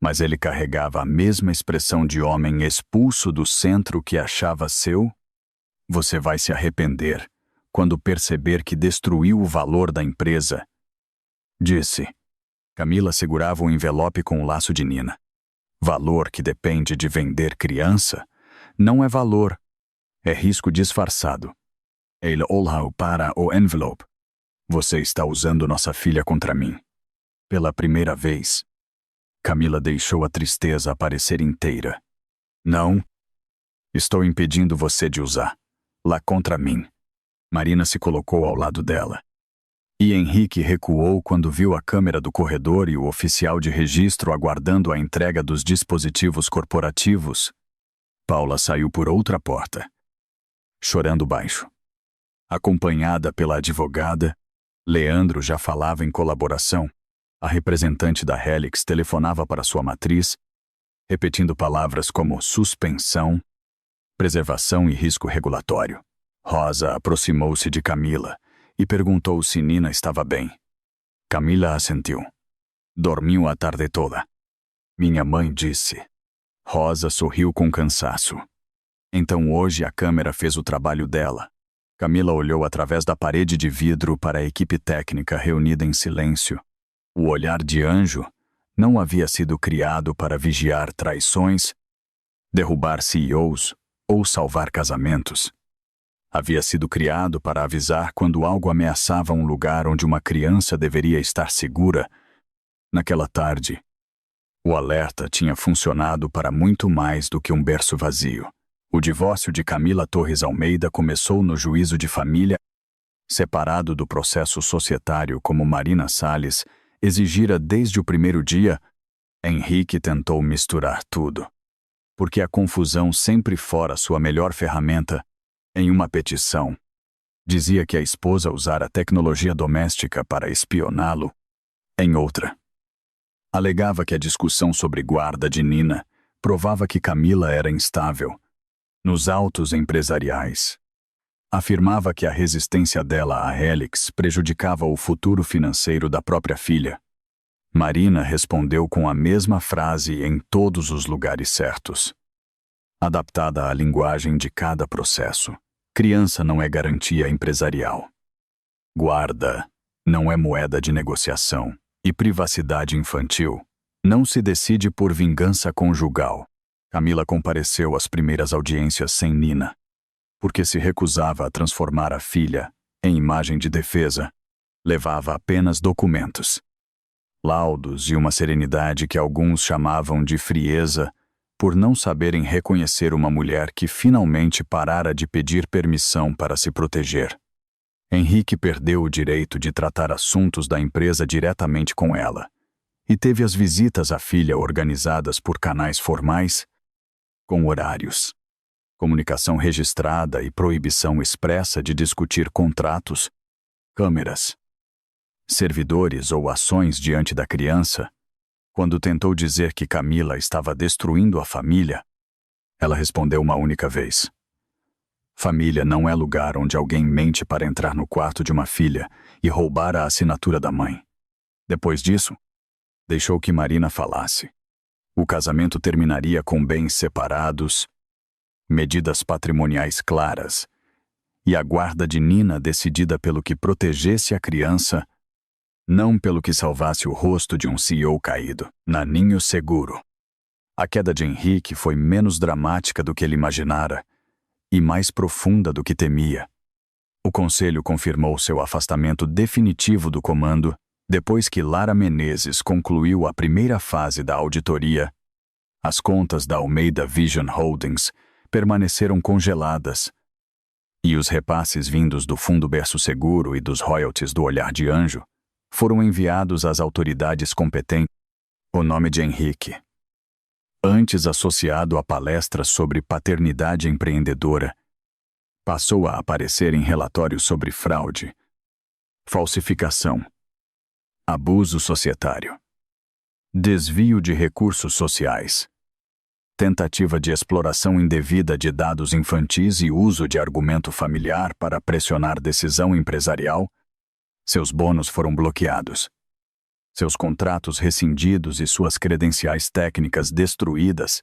mas ele carregava a mesma expressão de homem expulso do centro que achava seu. Você vai se arrepender quando perceber que destruiu o valor da empresa, disse. Camila segurava o envelope com o laço de Nina. Valor que depende de vender criança não é valor, é risco disfarçado. Ele olhou para o envelope. Você está usando nossa filha contra mim. Pela primeira vez, Camila deixou a tristeza aparecer inteira. Não. Estou impedindo você de usar. Lá contra mim. Marina se colocou ao lado dela. E Henrique recuou quando viu a câmera do corredor e o oficial de registro aguardando a entrega dos dispositivos corporativos. Paula saiu por outra porta, chorando baixo. Acompanhada pela advogada, Leandro já falava em colaboração. A representante da Helix telefonava para sua matriz, repetindo palavras como suspensão, preservação e risco regulatório. Rosa aproximou-se de Camila e perguntou se Nina estava bem. Camila assentiu. Dormiu a tarde toda. Minha mãe disse. Rosa sorriu com cansaço. Então hoje a câmera fez o trabalho dela. Camila olhou através da parede de vidro para a equipe técnica reunida em silêncio. O olhar de anjo não havia sido criado para vigiar traições, derrubar CEOs ou salvar casamentos. Havia sido criado para avisar quando algo ameaçava um lugar onde uma criança deveria estar segura. Naquela tarde, o alerta tinha funcionado para muito mais do que um berço vazio. O divórcio de Camila Torres Almeida começou no juízo de família, separado do processo societário como Marina Salles exigira desde o primeiro dia. Henrique tentou misturar tudo, porque a confusão sempre fora sua melhor ferramenta. Em uma petição, dizia que a esposa usara tecnologia doméstica para espioná-lo. Em outra, alegava que a discussão sobre guarda de Nina provava que Camila era instável. Nos autos empresariais, afirmava que a resistência dela à Helix prejudicava o futuro financeiro da própria filha. Marina respondeu com a mesma frase em todos os lugares certos, adaptada à linguagem de cada processo. Criança não é garantia empresarial. Guarda não é moeda de negociação. E privacidade infantil não se decide por vingança conjugal. Camila compareceu às primeiras audiências sem Nina, porque se recusava a transformar a filha em imagem de defesa. Levava apenas documentos, laudos e uma serenidade que alguns chamavam de frieza, por não saberem reconhecer uma mulher que finalmente parara de pedir permissão para se proteger. Henrique perdeu o direito de tratar assuntos da empresa diretamente com ela, e teve as visitas à filha organizadas por canais formais, com horários, comunicação registrada e proibição expressa de discutir contratos, câmeras, servidores ou ações diante da criança. Quando tentou dizer que Camila estava destruindo a família, ela respondeu uma única vez. Família não é lugar onde alguém mente para entrar no quarto de uma filha e roubar a assinatura da mãe. Depois disso, deixou que Marina falasse. O casamento terminaria com bens separados, medidas patrimoniais claras, e a guarda de Nina decidida pelo que protegesse a criança, não pelo que salvasse o rosto de um CEO caído. Naninho seguro. A queda de Henrique foi menos dramática do que ele imaginara e mais profunda do que temia. O conselho confirmou seu afastamento definitivo do comando depois que Lara Menezes concluiu a primeira fase da auditoria. As contas da Almeida Vision Holdings permaneceram congeladas e os repasses vindos do Fundo Berço Seguro e dos royalties do Olhar de Anjo foram enviados às autoridades competentes. O nome de Henrique, antes associado a palestras sobre paternidade empreendedora, passou a aparecer em relatórios sobre fraude, falsificação, abuso societário, desvio de recursos sociais, tentativa de exploração indevida de dados infantis e uso de argumento familiar para pressionar decisão empresarial. Seus bônus foram bloqueados, seus contratos rescindidos e suas credenciais técnicas destruídas.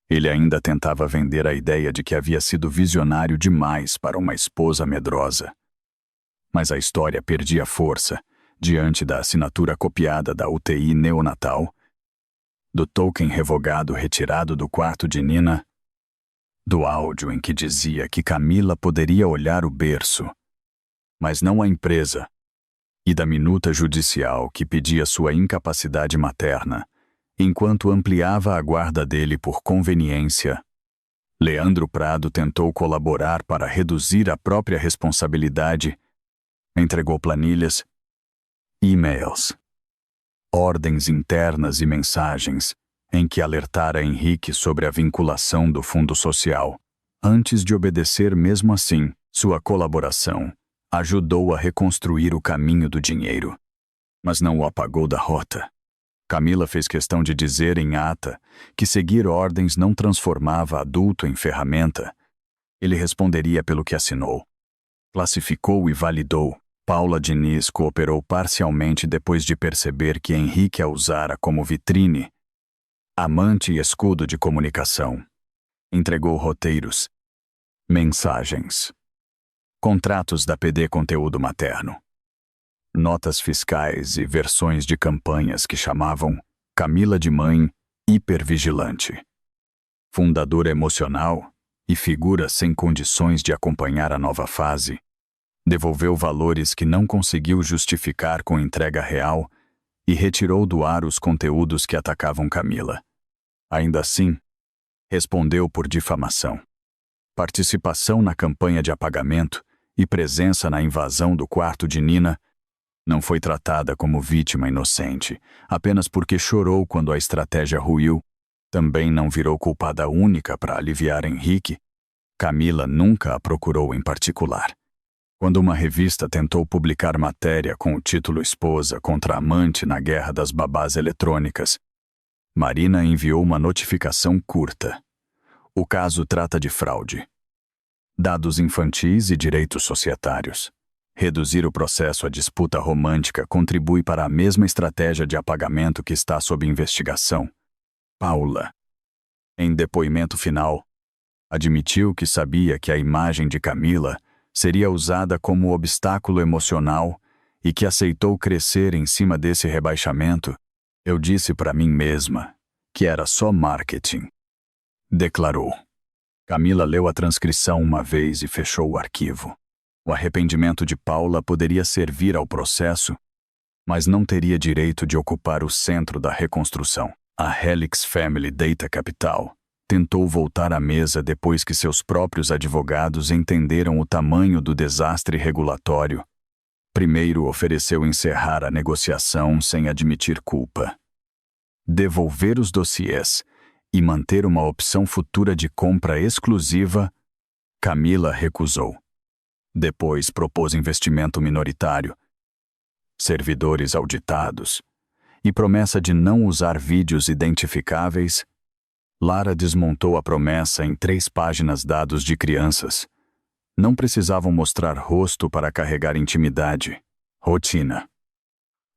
Ele ainda tentava vender a ideia de que havia sido visionário demais para uma esposa medrosa. Mas a história perdia força diante da assinatura copiada da UTI neonatal, do token revogado retirado do quarto de Nina, do áudio em que dizia que Camila poderia olhar o berço, mas não a empresa, e da minuta judicial que pedia sua incapacidade materna, enquanto ampliava a guarda dele por conveniência. Leandro Prado tentou colaborar para reduzir a própria responsabilidade, entregou planilhas, e-mails, ordens internas e mensagens em que alertara Henrique sobre a vinculação do Fundo Social. Antes de obedecer mesmo assim, sua colaboração ajudou a reconstruir o caminho do dinheiro, mas não o apagou da rota. Camila fez questão de dizer em ata que seguir ordens não transformava adulto em ferramenta. Ele responderia pelo que assinou. Classificou e validou. Paula Diniz cooperou parcialmente depois de perceber que Henrique a usara como vitrine, amante e escudo de comunicação. Entregou roteiros, mensagens, contratos da PD Conteúdo Materno, notas fiscais e versões de campanhas que chamavam Camila de mãe hipervigilante, fundadora emocional e figura sem condições de acompanhar a nova fase. Devolveu valores que não conseguiu justificar com entrega real e retirou do ar os conteúdos que atacavam Camila. Ainda assim, respondeu por difamação, participação na campanha de apagamento e presença na invasão do quarto de Nina. Não foi tratada como vítima inocente, apenas porque chorou quando a estratégia ruiu. Também não virou culpada única para aliviar Henrique. Camila nunca a procurou em particular. Quando uma revista tentou publicar matéria com o título Esposa contra amante na guerra das babás eletrônicas, Marina enviou uma notificação curta. O caso trata de fraude, dados infantis e direitos societários. Reduzir o processo à disputa romântica contribui para a mesma estratégia de apagamento que está sob investigação. Paula, em depoimento final, admitiu que sabia que a imagem de Camila seria usada como obstáculo emocional e que aceitou crescer em cima desse rebaixamento. Eu disse para mim mesma que era só marketing, declarou. Camila leu a transcrição uma vez e fechou o arquivo. O arrependimento de Paula poderia servir ao processo, mas não teria direito de ocupar o centro da reconstrução. A Helix Family Data Capital tentou voltar à mesa depois que seus próprios advogados entenderam o tamanho do desastre regulatório. Primeiro ofereceu encerrar a negociação sem admitir culpa, devolver os dossiês e manter uma opção futura de compra exclusiva. Camila recusou. Depois propôs investimento minoritário, servidores auditados e promessa de não usar vídeos identificáveis. Lara desmontou a promessa em 3 páginas dados de crianças. Não precisavam mostrar rosto para carregar intimidade. Rotina.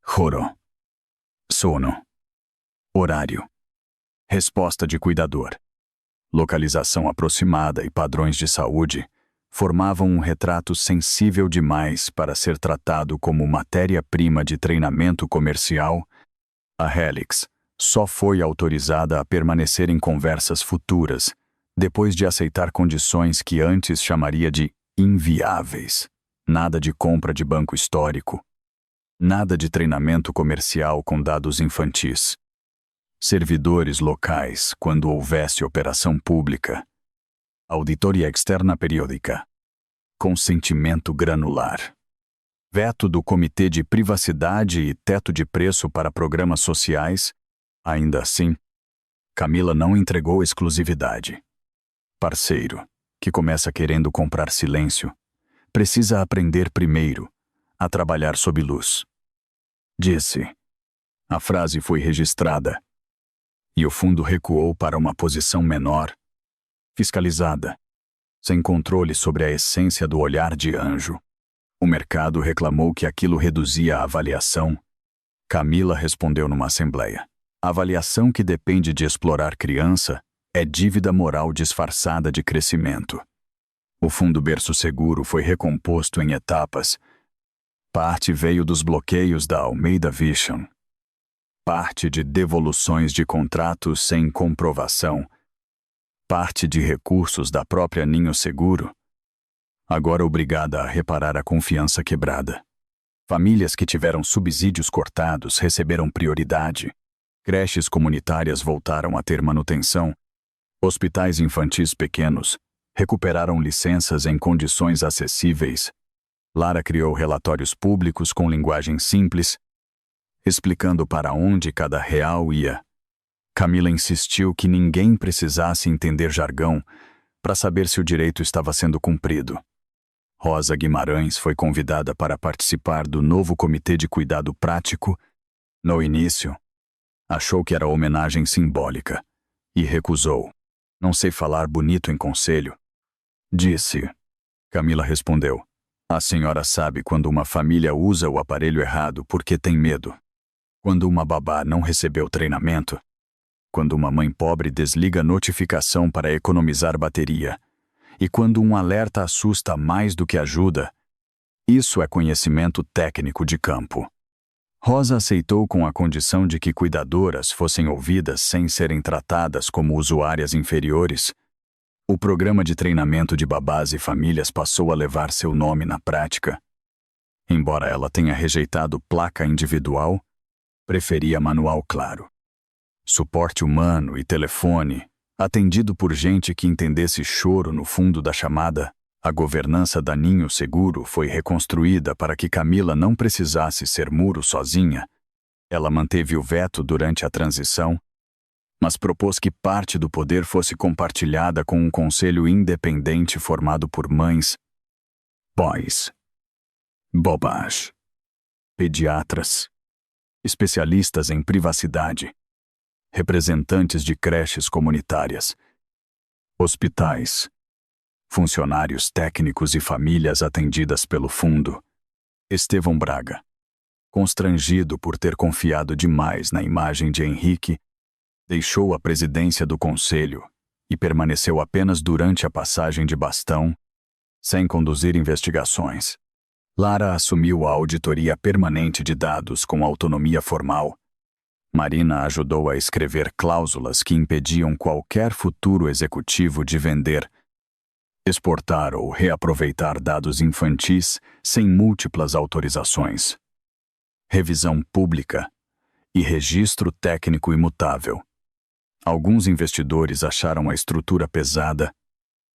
Choro. Sono. Horário. Resposta de cuidador. Localização aproximada e padrões de saúde formavam um retrato sensível demais para ser tratado como matéria-prima de treinamento comercial. A Helix só foi autorizada a permanecer em conversas futuras, depois de aceitar condições que antes chamaria de inviáveis. Nada de compra de banco histórico. Nada de treinamento comercial com dados infantis. Servidores locais quando houvesse operação pública. Auditoria externa periódica. Consentimento granular. Veto do Comitê de Privacidade e teto de preço para programas sociais. Ainda assim, Camila não entregou exclusividade. Parceiro, que começa querendo comprar silêncio, precisa aprender primeiro a trabalhar sob luz. Disse. A frase foi registrada. E o fundo recuou para uma posição menor, fiscalizada, sem controle sobre a essência do olhar de anjo. O mercado reclamou que aquilo reduzia a avaliação. Camila respondeu numa assembleia. A avaliação que depende de explorar criança é dívida moral disfarçada de crescimento. O fundo berço seguro foi recomposto em etapas. Parte veio dos bloqueios da Almeida Vision. Parte de devoluções de contratos sem comprovação. Parte de recursos da própria Ninho Seguro. Agora obrigada a reparar a confiança quebrada. Famílias que tiveram subsídios cortados receberam prioridade. Creches comunitárias voltaram a ter manutenção. Hospitais infantis pequenos recuperaram licenças em condições acessíveis. Lara criou relatórios públicos com linguagem simples, explicando para onde cada real ia. Camila insistiu que ninguém precisasse entender jargão para saber se o direito estava sendo cumprido. Rosa Guimarães foi convidada para participar do novo Comitê de Cuidado Prático. No início, achou que era homenagem simbólica e recusou. Não sei falar bonito em conselho. Disse. Camila respondeu. A senhora sabe quando uma família usa o aparelho errado porque tem medo. Quando uma babá não recebeu treinamento. Quando uma mãe pobre desliga a notificação para economizar bateria. E quando um alerta assusta mais do que ajuda. Isso é conhecimento técnico de campo. Rosa aceitou com a condição de que cuidadoras fossem ouvidas sem serem tratadas como usuárias inferiores. O programa de treinamento de babás e famílias passou a levar seu nome na prática. Embora ela tenha rejeitado placa individual, preferia manual claro. Suporte humano e telefone, atendido por gente que entendesse choro no fundo da chamada. A governança da Ninho Seguro foi reconstruída para que Camila não precisasse ser muro sozinha. Ela manteve o veto durante a transição, mas propôs que parte do poder fosse compartilhada com um conselho independente formado por mães, pais, babás, pediatras, especialistas em privacidade, representantes de creches comunitárias, hospitais, funcionários técnicos e famílias atendidas pelo fundo. Estevão Braga, constrangido por ter confiado demais na imagem de Henrique, deixou a presidência do conselho e permaneceu apenas durante a passagem de bastão, sem conduzir investigações. Lara assumiu a auditoria permanente de dados com autonomia formal. Marina ajudou a escrever cláusulas que impediam qualquer futuro executivo de vender, exportar ou reaproveitar dados infantis sem múltiplas autorizações. Revisão pública e registro técnico imutável. Alguns investidores acharam a estrutura pesada.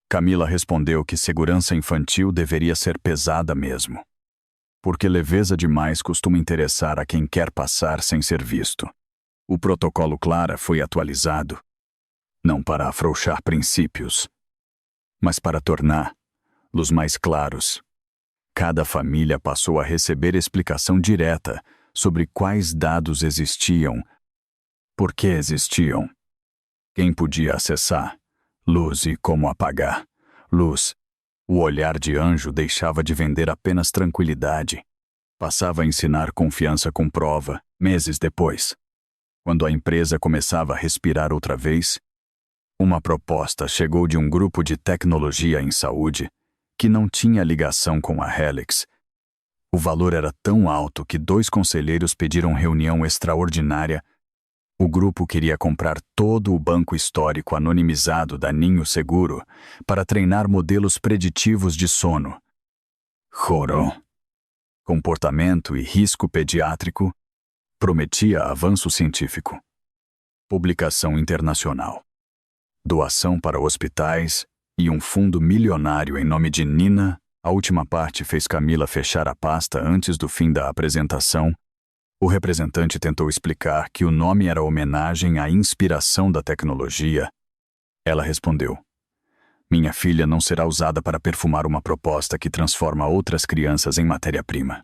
Camila respondeu que segurança infantil deveria ser pesada mesmo, porque leveza demais costuma interessar a quem quer passar sem ser visto. O protocolo Clara foi atualizado, não para afrouxar princípios, mas para torná-los mais claros. Cada família passou a receber explicação direta sobre quais dados existiam, por que existiam, quem podia acessar, luz e como apagar. Luz. O olhar de anjo deixava de vender apenas tranquilidade. Passava a ensinar confiança com prova, meses depois. Quando a empresa começava a respirar outra vez, uma proposta chegou de um grupo de tecnologia em saúde que não tinha ligação com a Helix. O valor era tão alto que 2 conselheiros pediram reunião extraordinária. O grupo queria comprar todo o banco histórico anonimizado da Ninho Seguro para treinar modelos preditivos de sono, choro, comportamento e risco pediátrico. Prometia avanço científico. Publicação internacional. Doação para hospitais e um fundo milionário em nome de Nina. A última parte fez Camila fechar a pasta antes do fim da apresentação. O representante tentou explicar que o nome era homenagem à inspiração da tecnologia. Ela respondeu: Minha filha não será usada para perfumar uma proposta que transforma outras crianças em matéria-prima.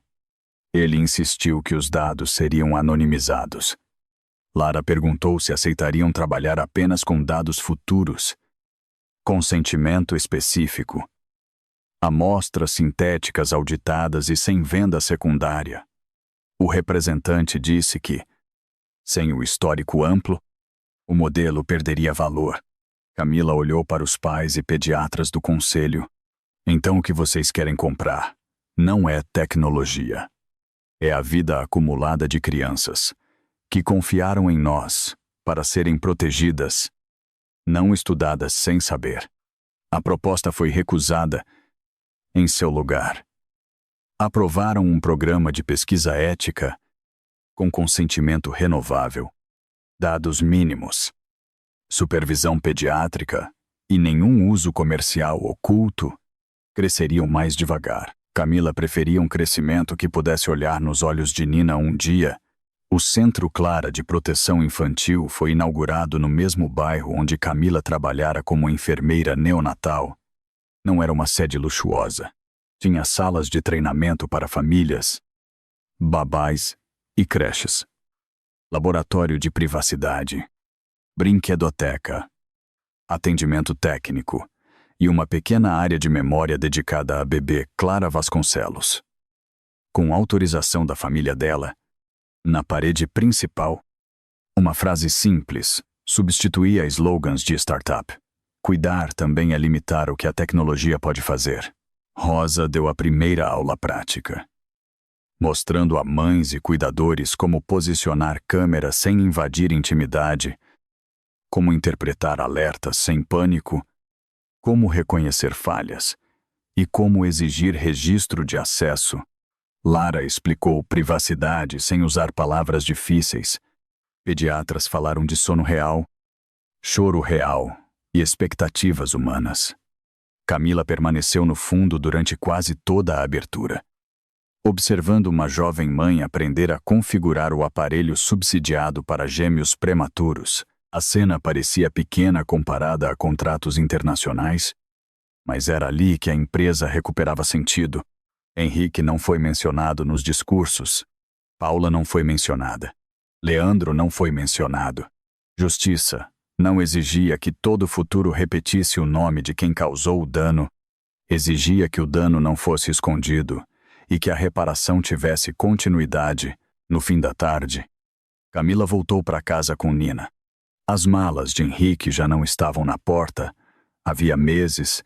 Ele insistiu que os dados seriam anonimizados. Lara perguntou se aceitariam trabalhar apenas com dados futuros. Consentimento específico. Amostras sintéticas auditadas e sem venda secundária. O representante disse que, sem o histórico amplo, o modelo perderia valor. Camila olhou para os pais e pediatras do conselho. Então o que vocês querem comprar não é tecnologia. É a vida acumulada de crianças que confiaram em nós para serem protegidas, não estudadas sem saber. A proposta foi recusada em seu lugar. Aprovaram um programa de pesquisa ética com consentimento renovável, dados mínimos, supervisão pediátrica e nenhum uso comercial oculto cresceriam mais devagar. Camila preferia um crescimento que pudesse olhar nos olhos de Nina um dia. O Centro Clara de Proteção Infantil foi inaugurado no mesmo bairro onde Camila trabalhara como enfermeira neonatal. Não era uma sede luxuosa. Tinha salas de treinamento para famílias, babás e creches. Laboratório de privacidade, brinquedoteca, atendimento técnico e uma pequena área de memória dedicada à bebê Clara Vasconcelos. Com autorização da família dela, na parede principal, uma frase simples substituía slogans de startup. Cuidar também é limitar o que a tecnologia pode fazer. Rosa deu a primeira aula prática, mostrando a mães e cuidadores como posicionar câmeras sem invadir intimidade, como interpretar alertas sem pânico, como reconhecer falhas e como exigir registro de acesso. Lara explicou privacidade sem usar palavras difíceis. Pediatras falaram de sono real, choro real e expectativas humanas. Camila permaneceu no fundo durante quase toda a abertura, observando uma jovem mãe aprender a configurar o aparelho subsidiado para gêmeos prematuros. A cena parecia pequena comparada a contratos internacionais, mas era ali que a empresa recuperava sentido. Henrique não foi mencionado nos discursos. Paula não foi mencionada. Leandro não foi mencionado. Justiça não exigia que todo o futuro repetisse o nome de quem causou o dano. Exigia que o dano não fosse escondido e que a reparação tivesse continuidade. No fim da tarde, Camila voltou para casa com Nina. As malas de Henrique já não estavam na porta. Havia meses.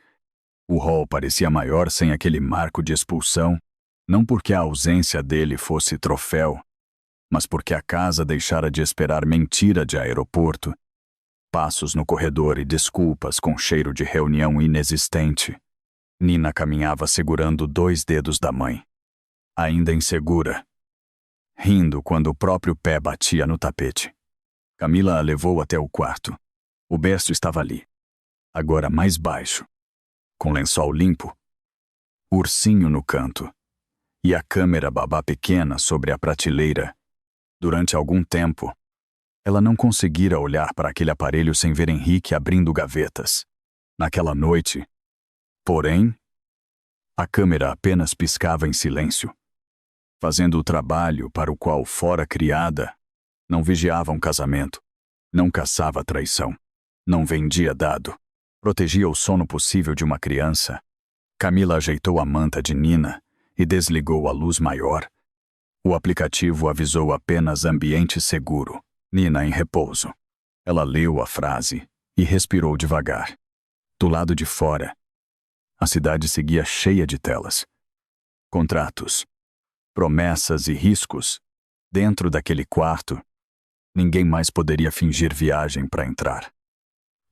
O hall parecia maior sem aquele marco de expulsão, não porque a ausência dele fosse troféu, mas porque a casa deixara de esperar mentira de aeroporto. Passos no corredor e desculpas com cheiro de reunião inexistente. Nina caminhava segurando 2 dedos da mãe, ainda insegura, rindo quando o próprio pé batia no tapete. Camila a levou até o quarto. O berço estava ali, agora mais baixo, com lençol limpo, ursinho no canto e a câmera babá pequena sobre a prateleira. Durante algum tempo, ela não conseguira olhar para aquele aparelho sem ver Henrique abrindo gavetas. Naquela noite, porém, a câmera apenas piscava em silêncio, fazendo o trabalho para o qual fora criada. Não vigiava um casamento, não caçava traição, não vendia dado. Protegia o sono possível de uma criança. Camila ajeitou a manta de Nina e desligou a luz maior. O aplicativo avisou apenas ambiente seguro. Nina em repouso. Ela leu a frase e respirou devagar. Do lado de fora, a cidade seguia cheia de telas. Contratos, promessas e riscos. Dentro daquele quarto, ninguém mais poderia fingir viagem para entrar,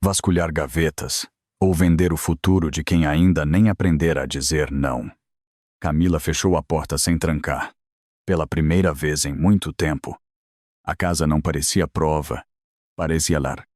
vasculhar gavetas ou vender o futuro de quem ainda nem aprendera a dizer não. Camila fechou a porta sem trancar. Pela primeira vez em muito tempo, a casa não parecia prova, parecia lar.